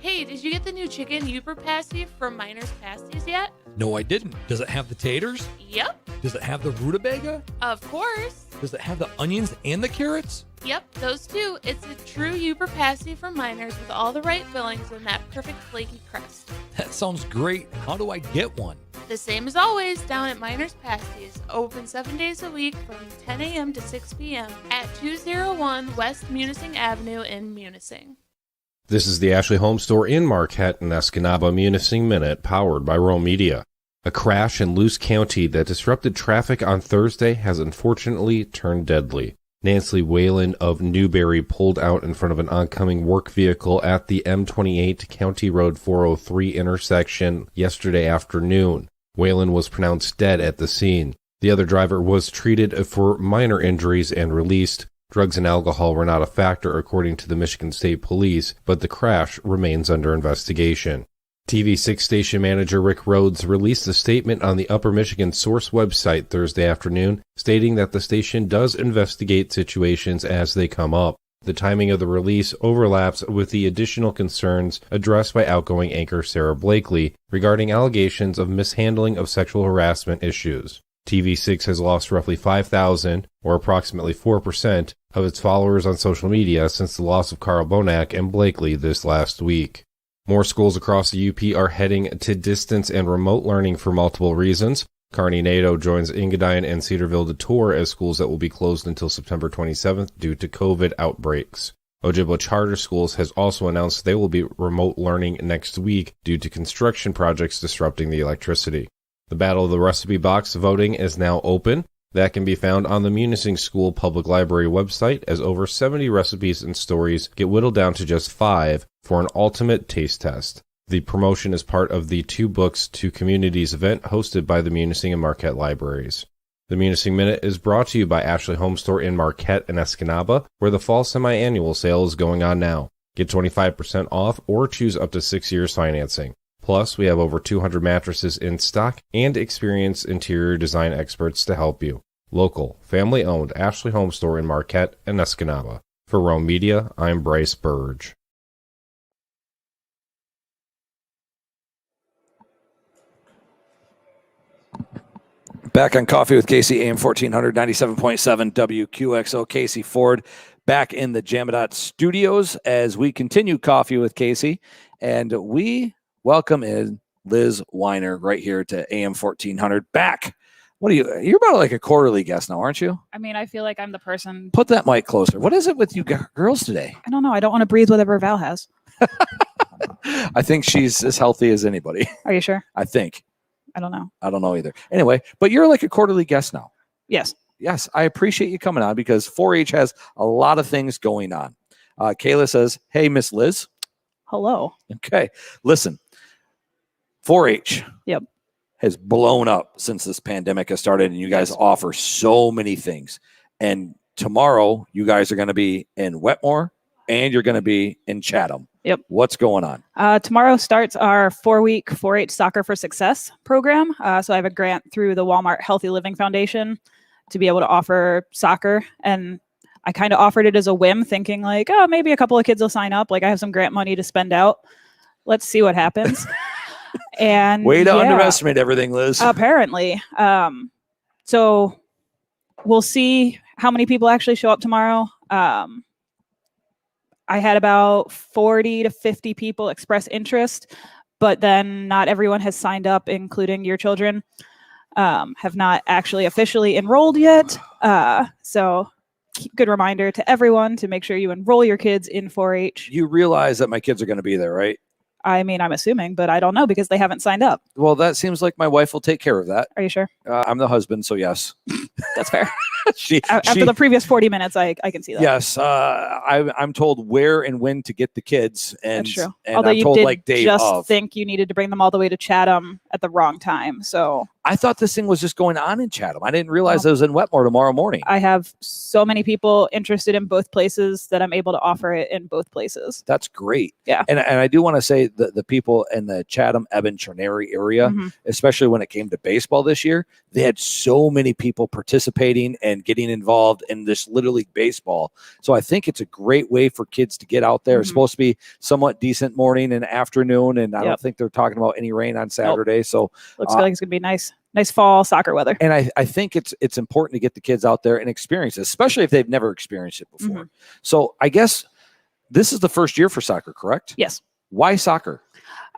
Hey, did you get the new chicken Uber Pasty from Miner's Pasties yet? No, I didn't. Does it have the taters? Yep, Does it have the rutabaga? of course. Does it have the onions and the carrots? Yep, those two. It's a true Uber Pasty from Miner's with all the right fillings and that perfect flaky crust. That sounds great. How do I get one? The same as always down at Miner's Pasties, open 7 days a week from 10 a.m. to 6 p.m. at 201 West Munising Avenue in Munising. This is the Ashley Home Store in Marquette and Escanaba Munising Minute, powered by Rome Media. A crash in Luce County that disrupted traffic on Thursday has unfortunately turned deadly. Nancy Whalen of Newberry pulled out in front of an oncoming work vehicle at the M28 County Road 403 intersection yesterday afternoon. Whalen was pronounced dead at the scene. The other driver was treated for minor injuries and released. Drugs and alcohol were not a factor according to the Michigan State Police, but the crash remains under investigation. TV6 station manager Rick Rhodes released a statement on the Upper Michigan Source website Thursday afternoon, stating that the station does investigate situations as they come up. The timing of the release overlaps with the additional concerns addressed by outgoing anchor Sarah Blakely regarding allegations of mishandling of sexual harassment issues. TV6 has lost roughly 5,000, or approximately 4%, of its followers on social media since the loss of Carl Bonac and Blakely this last week. More schools across the UP are heading to distance and remote learning for multiple reasons. Kearney NATO joins Engadine and Cedarville to tour as schools that will be closed until September 27th due to COVID outbreaks. Ojibwa Charter Schools has also announced they will be remote learning next week due to construction projects disrupting the electricity. The Battle of the Recipe Box voting is now open. That can be found on the Munising School Public Library website as over 70 recipes and stories get whittled down to just 5 for an ultimate taste test. The promotion is part of the 2 Books, 2 Communities event hosted by the Munising and Marquette Libraries. The Munising Minute is brought to you by Ashley Home Store in Marquette and Escanaba, where the fall semi-annual sale is going on now. Get 25% off or choose up to 6 years financing. Plus, we have over 200 mattresses in stock and experienced interior design experts to help you. Local, family-owned Ashley Home Store in Marquette and Escanaba. For Rome Media, I'm Bryce Burge. Back on Coffee with Casey, AM 1400, 97.7 WQXO. Casey Ford back in the Jamadot studios as we continue Coffee with Casey. And we welcome in Liz Wiener right here to AM 1400 back. What are you're about like a quarterly guest now, aren't you? I mean, I feel like I'm the person. Put that mic closer. What is it with you girls today? I don't know. I don't want to breathe whatever Val has. I think she's as healthy as anybody. Are you sure? I think. I don't know. I don't know either. Anyway, but you're like a quarterly guest now. Yes. Yes, I appreciate you coming on because 4-H has a lot of things going on. Kayla says, hey, Miss Liz. Hello. Okay. Listen, 4-H Yep. has blown up since this pandemic has started, and you guys offer so many things. And tomorrow, you guys are going to be in Wetmore, and you're going to be in Chatham. Yep. What's going on? Tomorrow starts our 4-week 4-H Soccer for Success program. So I have a grant through the Walmart Healthy Living Foundation to be able to offer soccer. And I kind of offered it as a whim, thinking like, oh, maybe a couple of kids will sign up. Like I have some grant money to spend out. Let's see what happens. And way to underestimate everything, Liz. Apparently. So we'll see how many people actually show up tomorrow. I had about 40 to 50 people express interest, but then not everyone has signed up, including your children, have not actually officially enrolled yet. So good reminder to everyone to make sure you enroll your kids in 4-H. You realize that my kids are going to be there, right? I mean, I'm assuming, but I don't know because they haven't signed up. Well, that seems like my wife will take care of that. Are you sure? I'm the husband, so yes. That's fair. After the previous 40 minutes, I can see that. Yes, I'm told where and when to get the kids, and that's true. And Although I'm you told did like day just of. think you needed to bring them all the way to Chatham at the wrong time. So I thought this thing was just going on in Chatham. I didn't realize it was in Wetmore tomorrow morning. I have so many people interested in both places that I'm able to offer it in both places. That's great. Yeah. And I do want to say that the people in the Chatham, Evan, Chernary area, especially when it came to baseball this year, they had so many people participating and getting involved in this Little League baseball. So I think it's a great way for kids to get out there. It's supposed to be somewhat decent morning and afternoon, and I don't think they're talking about any rain on Saturday. So looks like it's gonna be nice fall soccer weather. And I think it's important to get the kids out there and experience it, especially if they've never experienced it before. So I guess this is the first year for soccer, correct? Yes. Why soccer?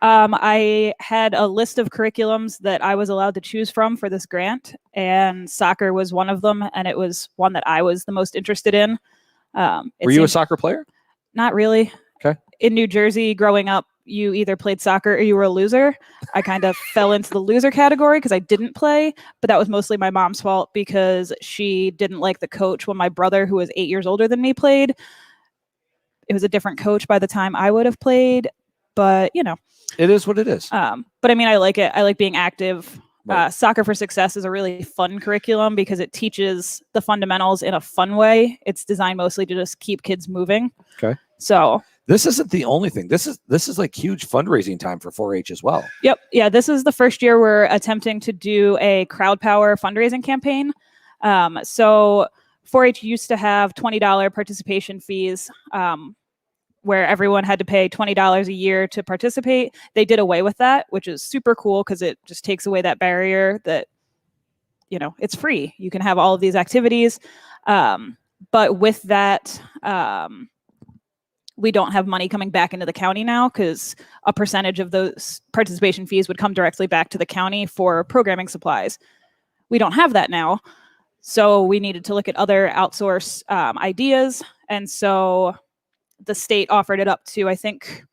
I had a list of curriculums that I was allowed to choose from for this grant, and soccer was one of them, and it was one that I was the most interested in. Were you a soccer player? Not really. Okay. In New Jersey, growing up, you either played soccer or you were a loser. I kind of fell into the loser category because I didn't play, but that was mostly my mom's fault because she didn't like the coach when my brother, who was 8 years older than me, played. It was a different coach by the time I would have played, but you know. It is what it is. But I mean, I like it. I like being active. Right. Soccer for Success is a really fun curriculum because it teaches the fundamentals in a fun way. It's designed mostly to just keep kids moving. Okay. So this isn't the only thing. This is like huge fundraising time for 4-H as well. Yep. Yeah. This is the first year we're attempting to do a crowd power fundraising campaign. So 4-H used to have $20 participation fees, where everyone had to pay $20 a year to participate. They did away with that, which is super cool because it just takes away that barrier that, it's free. You can have all of these activities. But with that, we don't have money coming back into the county now because a percentage of those participation fees would come directly back to the county for programming supplies. We don't have that now. So we needed to look at other outsource ideas. And so the state offered it up to, I think,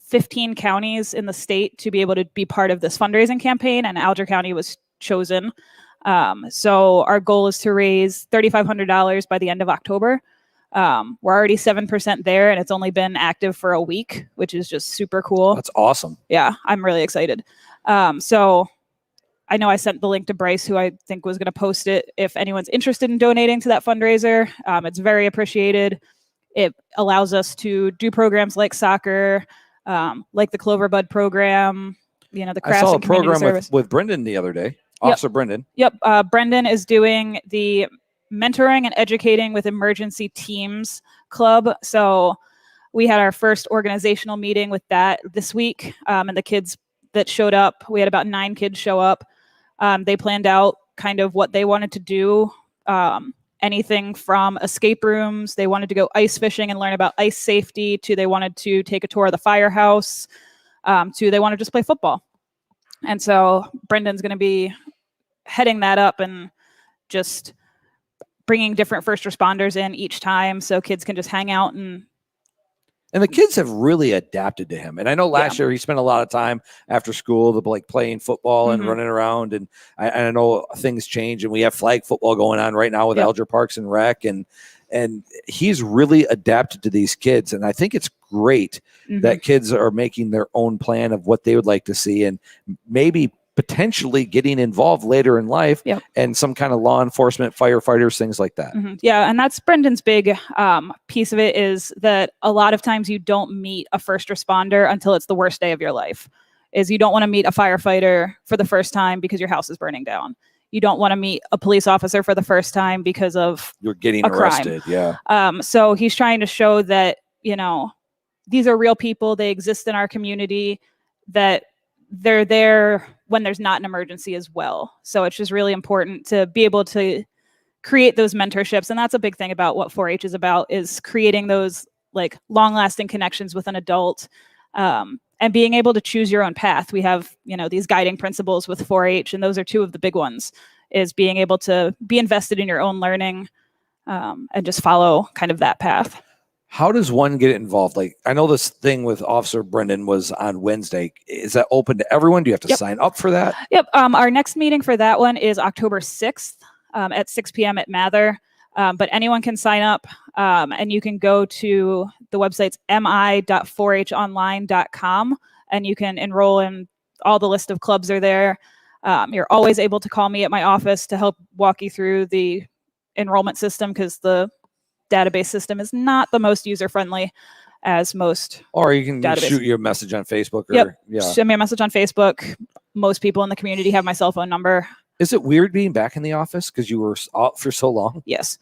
15 counties in the state to be able to be part of this fundraising campaign, and Alger County was chosen. So our goal is to raise $3,500 by the end of October. We're already 7% there, and it's only been active for a week, which is just super cool. That's awesome. Yeah, I'm really excited. So I know I sent the link to Bryce, who I think was going to post it. If anyone's interested in donating to that fundraiser, it's very appreciated. It allows us to do programs like soccer, like the Clover Bud program, the crafts I saw a and community program service. with Brendan the other day, Officer Brendan. Yep. Brendan is doing the mentoring and educating with emergency teams club. So we had our first organizational meeting with that this week, and the kids that showed up, we had about 9 kids show up. They planned out kind of what they wanted to do. Anything from escape rooms, they wanted to go ice fishing and learn about ice safety, to they wanted to take a tour of the firehouse, to they want to just play football. And so Brendan's going to be heading that up and just bringing different first responders in each time so kids can just hang out. And the kids have really adapted to him. And I know last year he spent a lot of time after school playing football and running around. And I know things change, and we have flag football going on right now with Alger Parks and Rec. And he's really adapted to these kids. And I think it's great that kids are making their own plan of what they would like to see, and maybe potentially getting involved later in life and some kind of law enforcement, firefighters, things like that. Yeah. And that's Brendan's big piece of it, is that a lot of times you don't meet a first responder until it's the worst day of your life. Is you don't want to meet a firefighter for the first time because your house is burning down. You don't want to meet a police officer for the first time because of you're getting arrested. Yeah. So he's trying to show that, these are real people. They exist in our community, that they're there when there's not an emergency as well. So it's just really important to be able to create those mentorships. And that's a big thing about what 4-H is about, is creating those long lasting connections with an adult, and being able to choose your own path. We have, these guiding principles with 4-H, and those are 2 of the big ones, is being able to be invested in your own learning, and just follow kind of that path. How does one get involved? I know this thing with Officer Brendan was on Wednesday. Is that open to everyone? Do you have to sign up for that? Yep. Our next meeting for that one is October 6th at 6 p.m. at Mather. But anyone can sign up, and you can go to the website's mi.4honline.com, and you can enroll in all the list of clubs are there. You're always able to call me at my office to help walk you through the enrollment system, because the database system is not the most user-friendly as most. Or you can database. Shoot you a message on Facebook. Or, Send me a message on Facebook. Most people in the community have my cell phone number. Is it weird being back in the office because you were out for so long? Yes.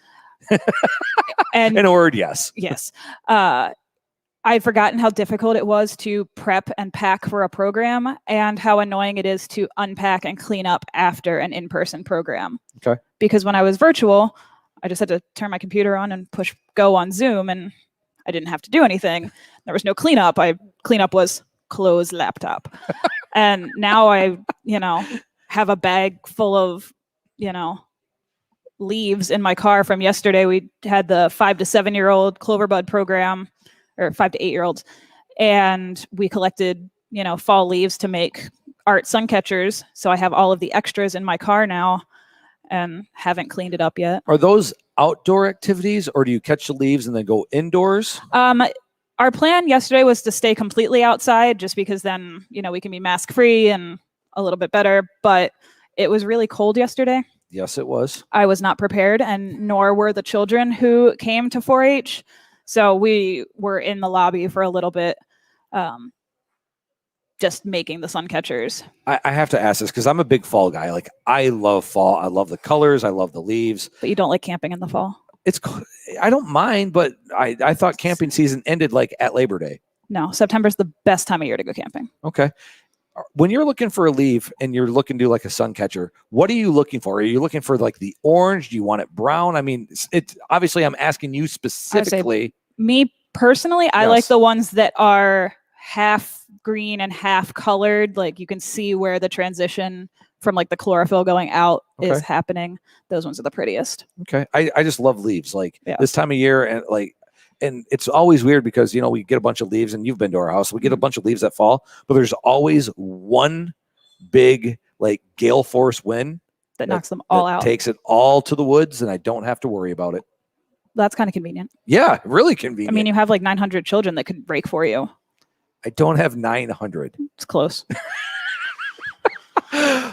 And in a word, yes. Yes. I'd forgotten how difficult it was to prep and pack for a program, and how annoying it is to unpack and clean up after an in-person program. Okay. Because when I was virtual, I just had to turn my computer on and push go on Zoom, and I didn't have to do anything. There was no cleanup. Cleanup was close laptop. And now I, have a bag full of, leaves in my car from yesterday. We had the 5 to 7-year-old Clover Bud program, or 5 to 8-year-olds. And we collected, fall leaves to make art sun catchers. So I have all of the extras in my car now, and haven't cleaned it up yet. Are those outdoor activities, or do you catch the leaves and then go indoors? Our plan yesterday was to stay completely outside, just because then, we can be mask free and a little bit better. But it was really cold yesterday. Yes, it was. I was not prepared, and nor were the children who came to 4-H. So we were in the lobby for a little bit. just making the sun catchers. I have to ask this because I'm a big fall guy. Like, I love fall. I love the colors. I love the leaves. But you don't like camping in the fall? I don't mind, but I thought camping season ended like at Labor Day. No, September's the best time of year to go camping. Okay. When you're looking for a leaf and you're looking to do like a sun catcher, what are you looking for? Are you looking for like the orange? Do you want it brown? I mean, it's obviously I'm asking you specifically. Me personally, I like the ones that are half green and half colored. Like you can see where the transition from like the chlorophyll going out is happening. Those ones are the prettiest. Okay. I just love leaves. Like this time of year, and it's always weird because, we get a bunch of leaves, and you've been to our house. We get a bunch of leaves that fall, but there's always one big like gale force wind that knocks them all out. Takes it all to the woods, and I don't have to worry about it. That's kind of convenient. Yeah, really convenient. I mean, you have like 900 children that could break for you. I don't have 900. It's close.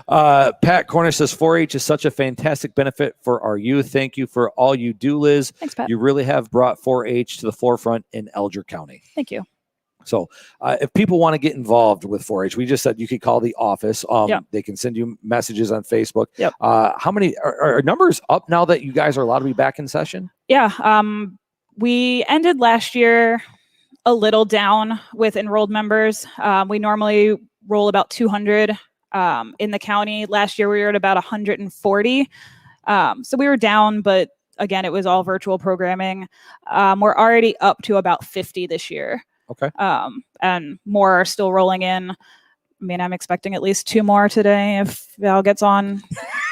Pat Cornish says 4-H is such a fantastic benefit for our youth. Thank you for all you do, Liz. Thanks, Pat. You really have brought 4-H to the forefront in Elger County. Thank you. So if people want to get involved with 4-H, we just said you could call the office. They can send you messages on Facebook. Yep. How many are numbers up now that you guys are allowed to be back in session? Yeah. We ended last year a little down with enrolled members. We normally roll about 200 in the county. Last year we were at about 140. So we were down, but again, it was all virtual programming. We're already up to about 50 this year. Okay. And more are still rolling in. I mean, I'm expecting at least 2 more today if Val gets on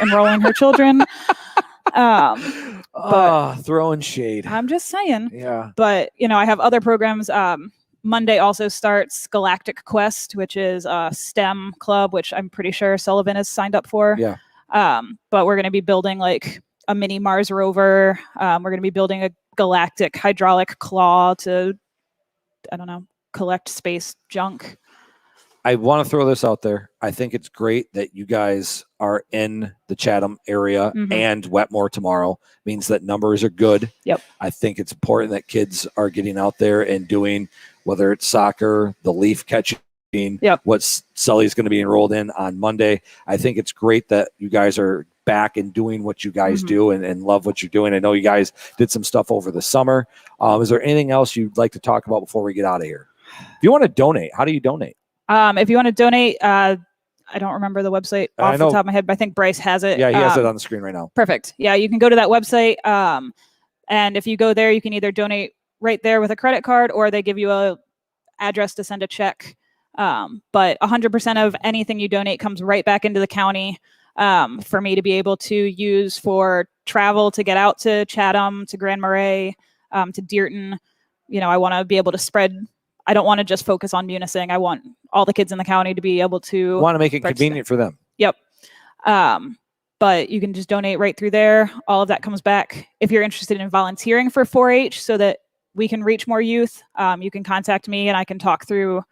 enrolling her children. Throwing shade. I'm just saying. Yeah. But, I have other programs. Monday also starts Galactic Quest, which is a STEM club, which I'm pretty sure Sullivan has signed up for. Yeah. But we're going to be building like a mini Mars rover. We're going to be building a galactic hydraulic claw to, collect space junk. I want to throw this out there. I think it's great that you guys are in the Chatham area and Wetmore tomorrow. Means that numbers are good. Yep. I think it's important that kids are getting out there and doing, whether it's soccer, the leaf catching, what Sully's going to be enrolled in on Monday. I think it's great that you guys are back and doing what you guys do and love what you're doing. I know you guys did some stuff over the summer. Is there anything else you'd like to talk about before we get out of here? If you want to donate, how do you donate? If you want to donate, I don't remember the website off the top of my head, but I think Bryce has it. Yeah, he has it on the screen right now. Perfect. Yeah, you can go to that website. And if you go there, you can either donate right there with a credit card, or they give you a address to send a check. But 100% of anything you donate comes right back into the county for me to be able to use for travel to get out to Chatham, to Grand Marais, to Dearton. I want to be able to spread. I don't want to just focus on Munising. I want all the kids in the county to be able to. Want to make it convenient for them. Yep. But you can just donate right through there. All of that comes back. If you're interested in volunteering for 4-H so that we can reach more youth, you can contact me and I can talk through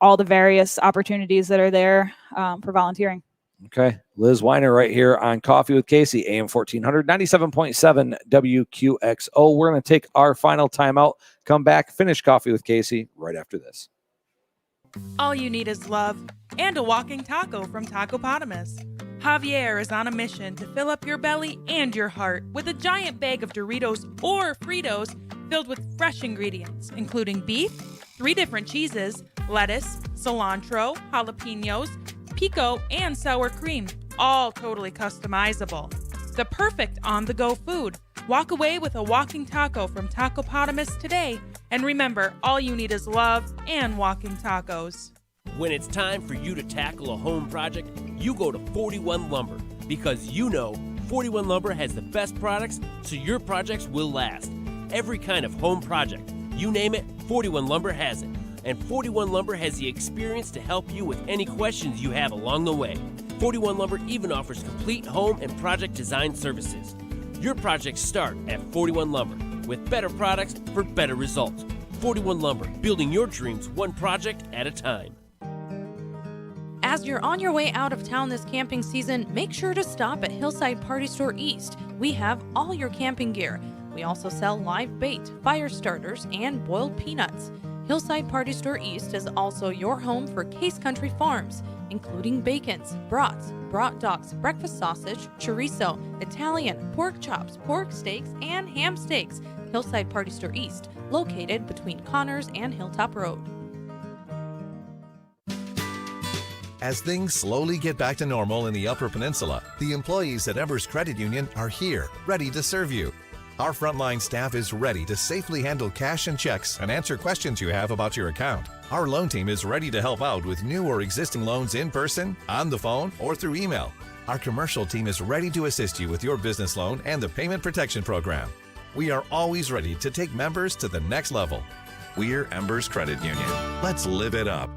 all the various opportunities that are there for volunteering. Okay. Liz Wiener right here on Coffee with Casey, AM 1400, 97.7 WQXO. We're going to take our final timeout, come back, finish Coffee with Casey right after this. All you need is love and a walking taco from Tacopotamus. Javier is on a mission to fill up your belly and your heart with a giant bag of Doritos or Fritos filled with fresh ingredients, including beef, 3 different cheeses, lettuce, cilantro, jalapenos, pico, and sour cream, all totally customizable. The perfect on-the-go food. Walk away with a walking taco from Tacopotamus today. And remember, all you need is love and walking tacos. When it's time for you to tackle a home project, you go to 41 Lumber, because 41 Lumber has the best products so your projects will last. Every kind of home project, you name it, 41 Lumber has it. And 41 Lumber has the experience to help you with any questions you have along the way. 41 Lumber even offers complete home and project design services. Your projects start at 41 Lumber with better products for better results. 41 Lumber, building your dreams one project at a time. As you're on your way out of town this camping season, make sure to stop at Hillside Party Store East. We have all your camping gear. We also sell live bait, fire starters, and boiled peanuts. Hillside Party Store East is also your home for Case Country Farms, including bacons, brats, brat dogs, breakfast sausage, chorizo, Italian, pork chops, pork steaks, and ham steaks. Hillside Party Store East, located between Connors and Hilltop Road. As things slowly get back to normal in the Upper Peninsula, the employees at Embers Credit Union are here, ready to serve you. Our frontline staff is ready to safely handle cash and checks and answer questions you have about your account. Our loan team is ready to help out with new or existing loans in person, on the phone, or through email. Our commercial team is ready to assist you with your business loan and the payment protection program. We are always ready to take members to the next level. We're Embers Credit Union. Let's live it up.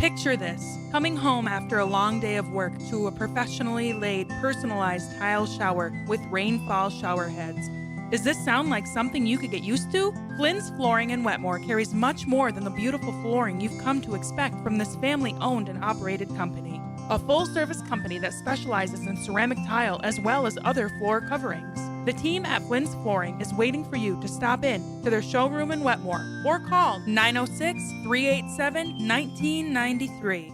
Picture this, coming home after a long day of work to a professionally laid, personalized tile shower with rainfall shower heads. Does this sound like something you could get used to? FLYNNS Flooring in Wetmore carries much more than the beautiful flooring you've come to expect from this family-owned and operated company. A full-service company that specializes in ceramic tile as well as other floor coverings. The team at FLYNNS Flooring is waiting for you to stop in to their showroom in Wetmore or call 906-387-1993.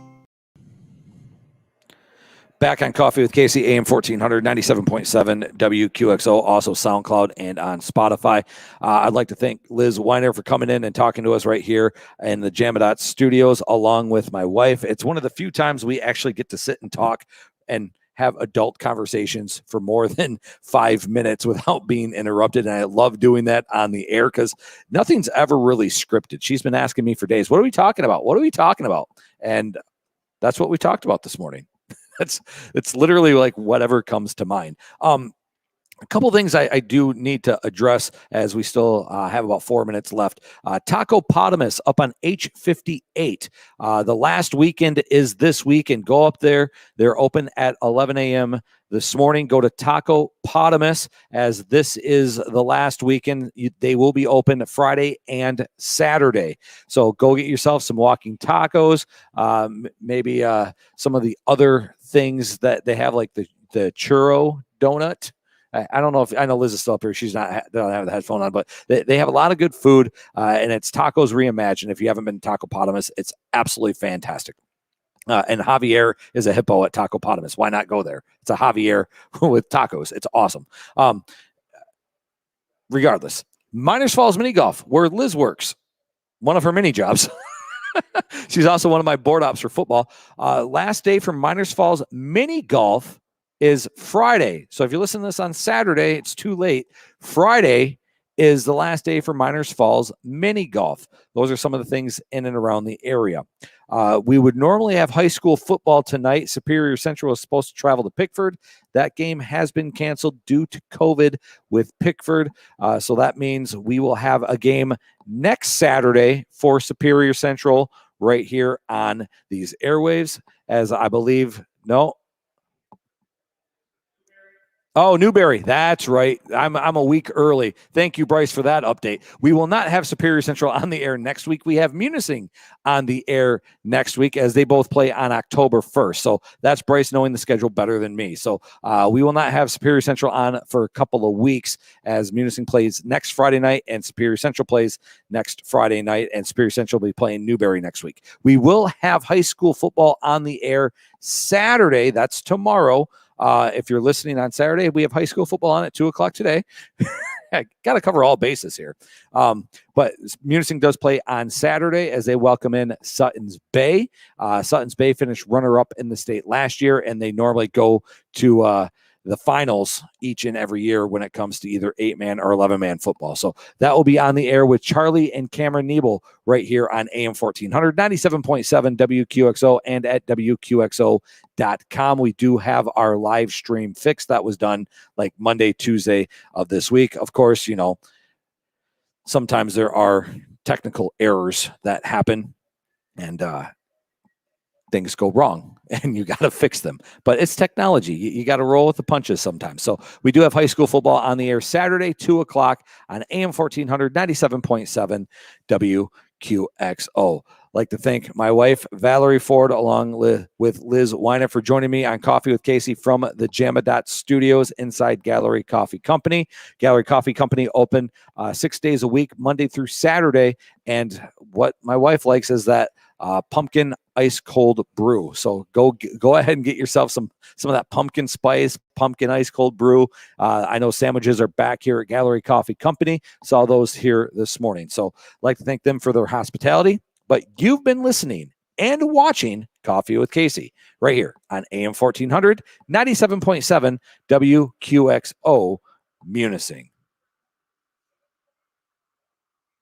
Back on Coffee with Casey, AM 1400, 97.7 WQXO, also SoundCloud and on Spotify. I'd like to thank Liz Wiener for coming in and talking to us right here in the Jamadot studios, along with my wife. It's one of the few times we actually get to sit and talk and have adult conversations for more than 5 minutes without being interrupted. And I love doing that on the air because nothing's ever really scripted. She's been asking me for days, what are we talking about? What are we talking about? And that's what we talked about this morning. It's literally like whatever comes to mind. A couple things I do need to address as we still have about 4 minutes left. Taco Potamus up on H58. The last weekend is this weekend. Go up there. They're open at 11 a.m. this morning. Go to Taco Potamus as this is the last weekend. They will be open Friday and Saturday. So go get yourself some walking tacos, maybe some of the other things that they have, like the churro donut. I don't know if I know Liz is still up here. She's not don't have the headphone on, but they have a lot of good food, and it's tacos reimagined. If you haven't been to Taco Potamus, it's absolutely fantastic. And Javier is a hippo at Taco Potamus. Why not go there? It's a Javier with tacos. It's awesome. Regardless, Miners Falls Mini Golf, where Liz works, one of her mini jobs. She's also one of my board ops for football. Last day for Miners Falls Mini Golf is Friday. So if you listen to this on Saturday, it's too late. Friday is the last day for Miners Falls Mini Golf. Those are some of the things in and around the area. We would normally have high school football tonight. Superior Central is supposed to travel to Pickford. That game has been canceled due to COVID with Pickford. So that means we will have a game next Saturday for Superior Central right here on these airwaves, as I believe, Oh, Newberry. That's right. I'm a week early. Thank you, Bryce, for that update. We will not have Superior Central on the air next week. We have Munising on the air next week as they both play on October 1st. So that's Bryce knowing the schedule better than me. So we will not have Superior Central on for a couple of weeks as Munising plays next Friday night and Superior Central plays next Friday night, and Superior Central will be playing Newberry next week. We will have high school football on the air Saturday. That's tomorrow. If you're listening on Saturday, we have high school football on at 2:00 today. I got to cover all bases here. But Munising does play on Saturday as they welcome in Sutton's Bay. Sutton's Bay finished runner-up in the state last year, and they normally go to the finals each and every year when it comes to either 8-man or 11-man football. So that will be on the air with Charlie and Cameron Nebel right here on AM 1400, 97.7 WQXO and at WQXO.com. We do have our live stream fixed. That was done like Monday, Tuesday of this week. Of course, sometimes there are technical errors that happen and things go wrong and you got to fix them, but it's technology. You got to roll with the punches sometimes. So we do have high school football on the air Saturday, 2:00 on AM 1400, 97.7 WQXO. like to thank my wife, Valerie Ford, along with Liz Wiener, for joining me on Coffee with Casey from the Jamadot Studios inside Gallery Coffee Company. Gallery Coffee Company open 6 days a week, Monday through Saturday. And what my wife likes is that pumpkin ice cold brew. So go ahead and get yourself some of that pumpkin spice, pumpkin ice cold brew. I know sandwiches are back here at Gallery Coffee Company. Saw those here this morning. So I'd like to thank them for their hospitality. But you've been listening and watching Coffee with Casey right here on AM 1400, 97.7 WQXO Munising.